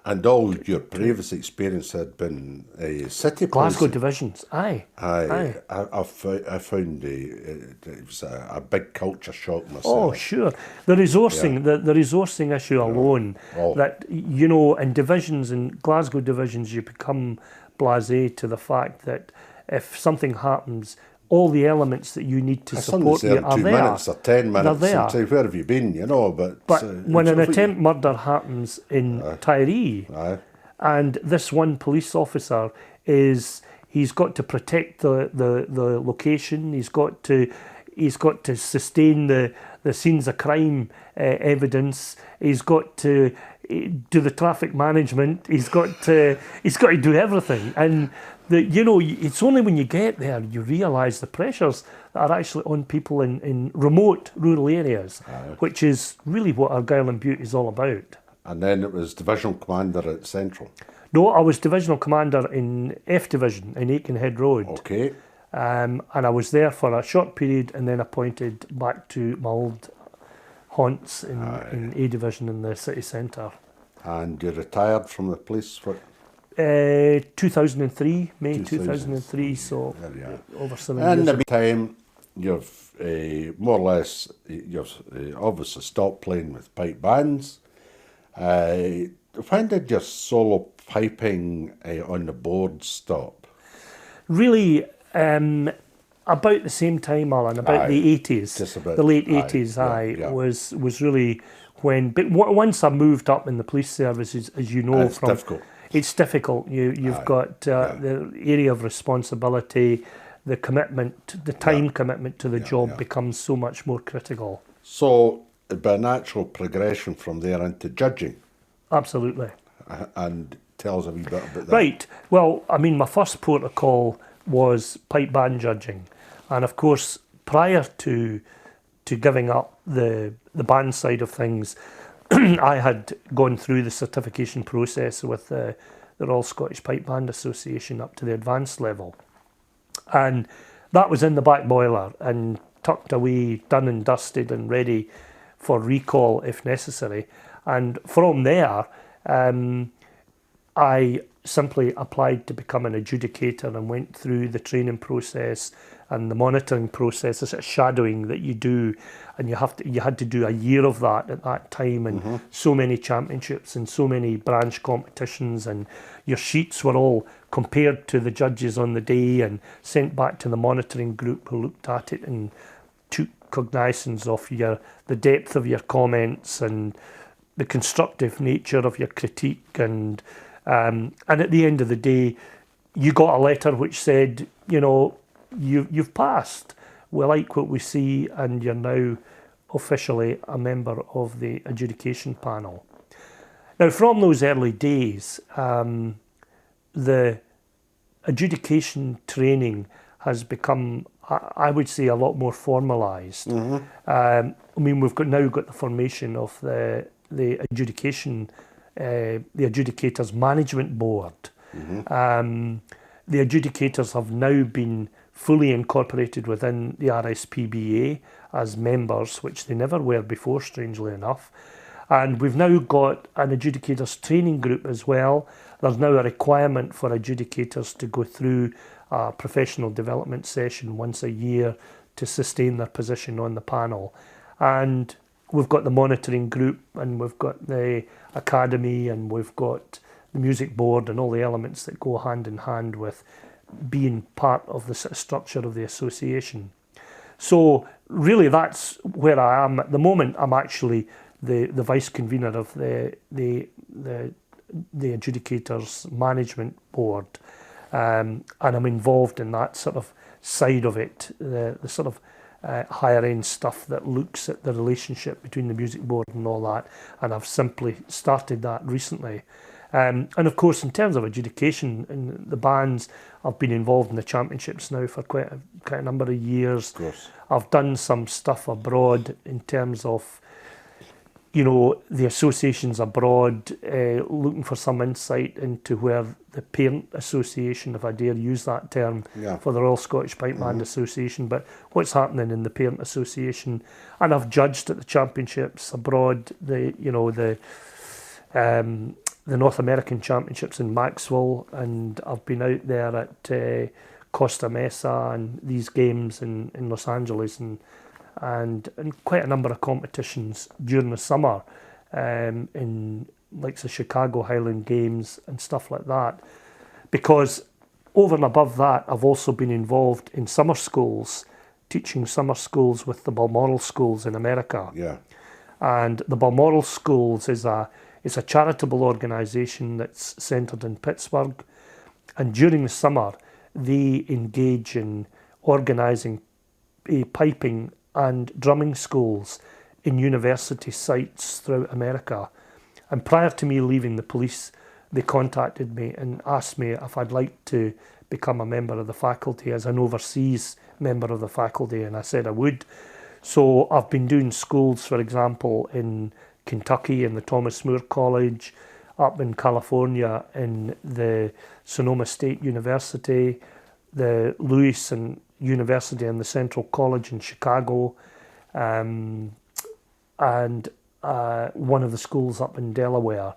And all your previous experience had been city Glasgow policing. divisions, aye. I found it was a big culture shock myself. Oh, sure. The resourcing, the resourcing issue alone, that, you know, in divisions, in Glasgow divisions, you become blasé to the fact that if something happens, all the elements that you need to support you are 2 there. minutes or 10 minutes. They're there. And say, where have you been? You know, but when an attempt murder happens in Tiree, and this one police officer he's got to protect the location. He's got to sustain the scenes of crime evidence. He's got to do the traffic management. He's got to do everything. And you know, it's only when you get there you realise the pressures that are actually on people in remote rural areas, which is really what Argyll and Bute is all about. And then it was divisional commander at Central. No, I was divisional commander in F Division in Aikenhead Road. Okay. And I was there for a short period and then appointed back to my old haunts in A Division in the city centre. And you retired from the police? 2003, May 2003, so over 7 years. In the meantime, you've more or less, you've obviously stopped playing with pipe bands. When did your solo piping on the board stop? Really, about the same time, Alan, about the 80s, just about, the late 80s, was really when, but once I moved up in the police services, as you know, it's difficult. It's difficult. You've got the area of responsibility, the commitment, the time commitment to the job becomes so much more critical. So, by natural progression from there into judging. Absolutely. And tell us a wee bit about that. Right. Well, I mean, my first protocol was pipe band judging, and of course, prior to giving up the band side of things, I had gone through the certification process with the Royal Scottish Pipe Band Association up to the advanced level. And that was in the back boiler and tucked away, done and dusted and ready for recall if necessary. And from there, I simply applied to become an adjudicator and went through the training process and the monitoring process, the sort of shadowing that you do, and you had to do a year of that at that time, and so many championships and so many branch competitions, and your sheets were all compared to the judges on the day and sent back to the monitoring group who looked at it and took cognizance of the depth of your comments and the constructive nature of your critique, and at the end of the day, you got a letter which said, you've passed. We like what we see, and you're now officially a member of the adjudication panel. Now, from those early days, the adjudication training has become, I would say, a lot more formalised. We've now got the formation of the adjudication, the Adjudicators Management Board. The adjudicators have now been fully incorporated within the RSPBA as members, which they never were before, strangely enough. And we've now got an adjudicators training group as well. There's now a requirement for adjudicators to go through a professional development session once a year to sustain their position on the panel. And we've got the monitoring group, and we've got the academy, and we've got the music board, and all the elements that go hand in hand with being part of the structure of the association. So really that's where I am at the moment. I'm actually the vice convener of the Adjudicators Management Board, and I'm involved in that sort of side of it, the sort of higher end stuff that looks at the relationship between the music board and all that, and I've simply started that recently. And of course, in terms of adjudication in the bands, I've been involved in the championships now for quite a number of years. Of course. I've done some stuff abroad in terms of, the associations abroad, looking for some insight into where the parent association, if I dare use that term, for the Royal Scottish Pipe Band Association, but what's happening in the parent association. And I've judged at the championships abroad, the North American Championships in Maxwell, and I've been out there at Costa Mesa and these games in Los Angeles, and quite a number of competitions during the summer, in like the Chicago Highland Games and stuff like that. Because over and above that, I've also been involved in summer schools, teaching summer schools with the Balmoral Schools in America. Yeah. And the Balmoral Schools is a charitable organisation that's centred in Pittsburgh, and during the summer they engage in organising piping and drumming schools in university sites throughout America. And prior to me leaving the police, they contacted me and asked me if I'd like to become a member of the faculty as an overseas member of the faculty, and I said I would. So I've been doing schools, for example, in Kentucky in the Thomas More College, up in California in the Sonoma State University, the Lewis and University and the Central College in Chicago, and one of the schools up in Delaware.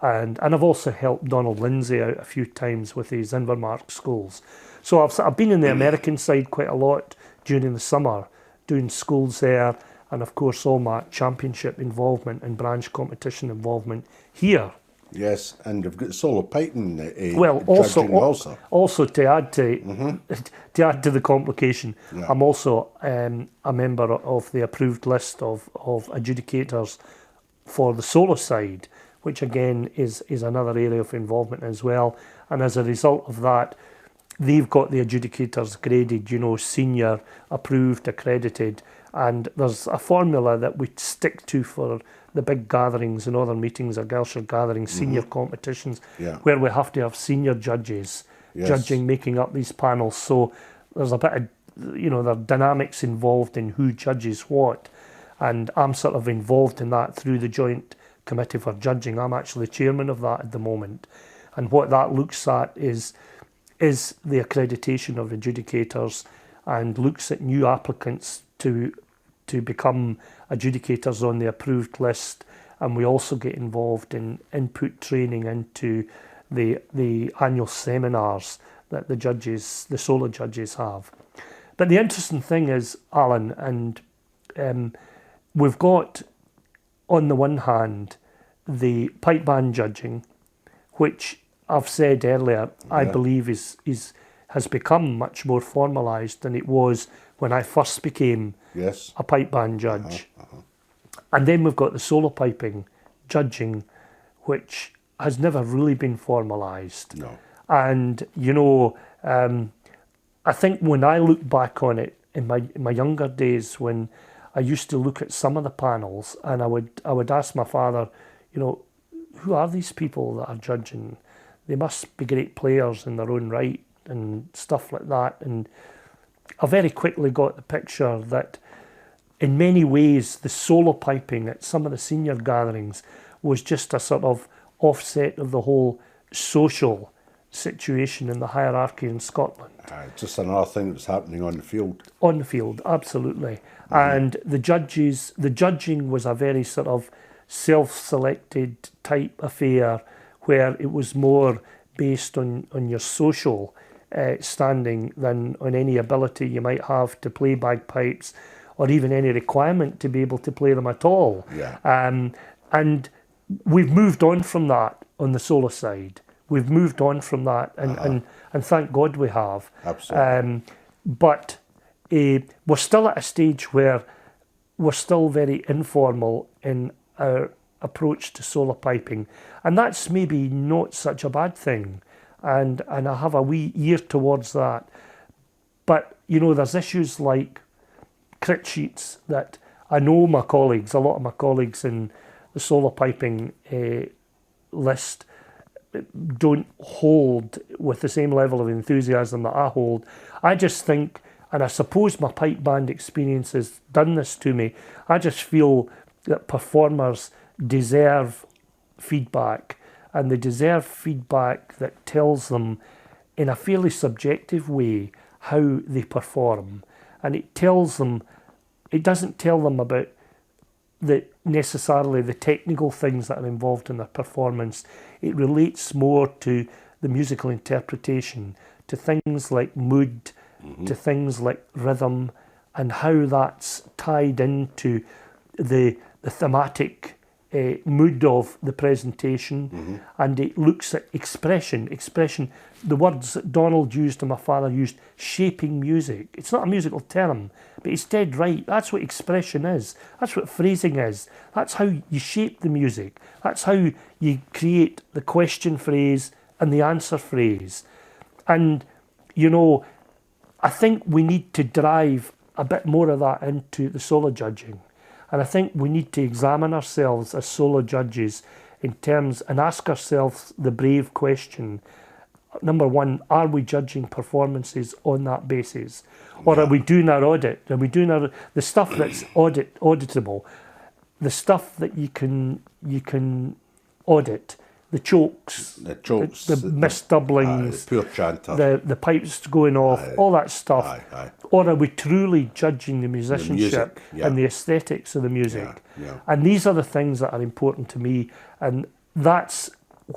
And I've also helped Donald Lindsay out a few times with his Invermark schools. So I've been in the American side quite a lot during the summer, doing schools there, and of course all my championship involvement and branch competition involvement here. Yes, and you've got solo piping well, also to add to to add to the complication, I'm also a member of the approved list of adjudicators for the solo side, which again is another area of involvement as well. And as a result of that, they've got the adjudicators graded, senior, approved, accredited, and there's a formula that we stick to for the big gatherings and other meetings or Gaelshire gatherings, senior competitions, where we have to have senior judges judging, making up these panels. So there's a bit of, there are dynamics involved in who judges what, and I'm sort of involved in that through the Joint Committee for Judging. I'm actually chairman of that at the moment, and what that looks at is the accreditation of adjudicators, and looks at new applicants to become adjudicators on the approved list. And we also get involved in input training into the annual seminars that the solo judges have. But the interesting thing is, Alan, and we've got, on the one hand, the pipe band judging, which I've said earlier, I believe has become much more formalised than it was when I first became a pipe band judge. And then we've got the solo piping judging, which has never really been formalised. No. And, you know, I think when I look back on it in my younger days, when I used to look at some of the panels, and I would ask my father, you know, who are these people that are judging? They must be great players in their own right and stuff like that. And I very quickly got the picture that in many ways the solo piping at some of the senior gatherings was just a sort of offset of the whole social situation in the hierarchy in Scotland. Just another thing that's happening on the field. On the field, absolutely. And the judging was a very sort of self-selected type affair, where it was more based on your social standing than on any ability you might have to play bagpipes, or even any requirement to be able to play them at all. And we've moved on from that on the solo side. We've moved on from that, and thank God we have. Absolutely. But we're still at a stage where we're still very informal in our approach to solo piping, and that's maybe not such a bad thing, and I have a wee ear towards that. But you know, there's issues like crit sheets that I know a lot of my colleagues in the solo piping list don't hold with the same level of enthusiasm that I hold. I just think, and I suppose my pipe band experience has done this to me, I just feel that performers deserve feedback, and they deserve feedback that tells them in a fairly subjective way how they perform. And it doesn't tell them about necessarily the technical things that are involved in their performance. It relates more to the musical interpretation, to things like mood, to things like rhythm, and how that's tied into the thematic mood of the presentation. And it looks at expression, the words that Donald used and my father used, shaping music. It's not a musical term, but it's dead right. That's what expression is. That's what phrasing is. That's how you shape the music. That's how you create the question phrase and the answer phrase. And, you know, I think we need to drive a bit more of that into the solo judging. And I think we need to examine ourselves as solo judges in terms, and ask ourselves the brave question. Number one, are we judging performances on that basis? Or are we doing our audit? Are we doing the stuff that's auditable, the stuff that you can audit, the chokes, the misdoublings, the poor chanter, the pipes going off, all that stuff? Or are we truly judging the musicianship and the aesthetics of the music? And these are the things that are important to me, and that's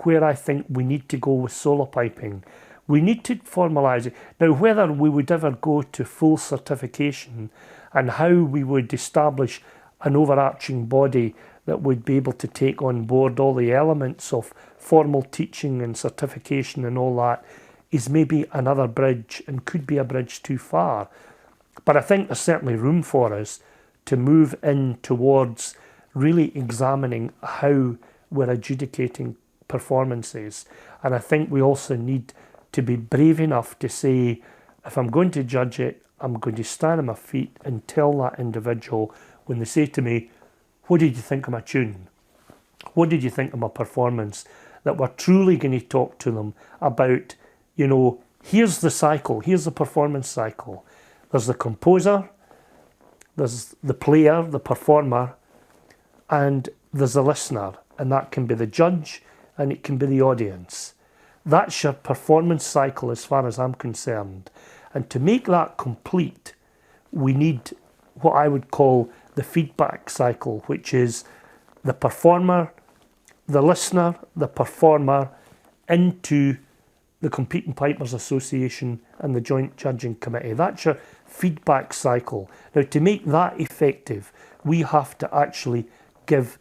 where I think we need to go with solo piping. We need to formalise it. Now, whether we would ever go to full certification and how we would establish an overarching body that would be able to take on board all the elements of formal teaching and certification and all that is maybe another bridge, and could be a bridge too far. But I think there's certainly room for us to move in towards really examining how we're adjudicating performances. And I think we also need to be brave enough to say, if I'm going to judge it, I'm going to stand on my feet and tell that individual, when they say to me, what did you think of my tune? What did you think of my performance? That we're truly going to talk to them about, you know, here's the cycle, here's the performance cycle. There's the composer, there's the player, the performer, and there's the listener. And that can be the judge, and it can be the audience. That's your performance cycle as far as I'm concerned. And to make that complete, we need what I would call the feedback cycle, which is the performer, the listener, the performer, into the Competing Pipers Association and the Joint Judging Committee. That's your feedback cycle. Now, to make that effective, we have to actually give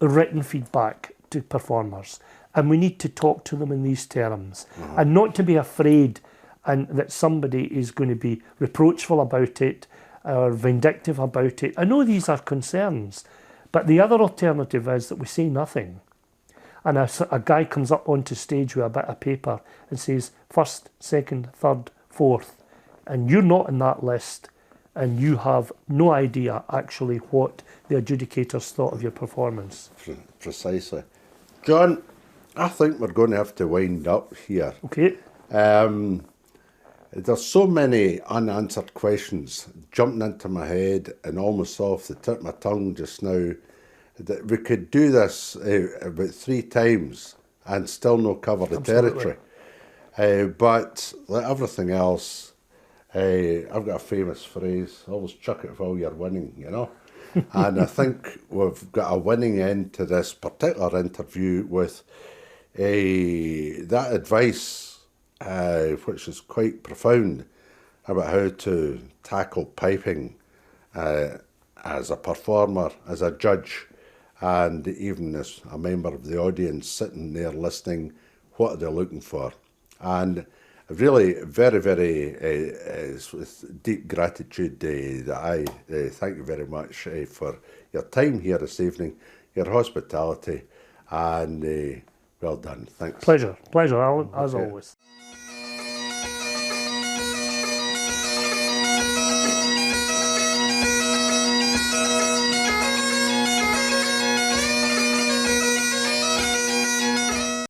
written feedback to performers, and we need to talk to them in these terms, and not to be afraid and that somebody is going to be reproachful about it or vindictive about it. I know these are concerns, but the other alternative is that we say nothing. And a guy comes up onto stage with a bit of paper and says first, second, third, fourth, and you're not in that list, and you have no idea actually what the adjudicators thought of your performance. Precisely. John, I think we're going to have to wind up here. Okay. There's so many unanswered questions jumping into my head and almost off the tip of my tongue just now, that we could do this about 3 times and still not cover the territory. But like everything else, I've got a famous phrase, always chuck it while you're winning, you know. And I think we've got a winning end to this particular interview with that advice, which is quite profound, about how to tackle piping as a performer, as a judge, and even as a member of the audience sitting there listening. What are they looking for? And really, very, very, with deep gratitude that I thank you very much for your time here this evening, your hospitality, and well done. Thanks. Pleasure, Alan, as always.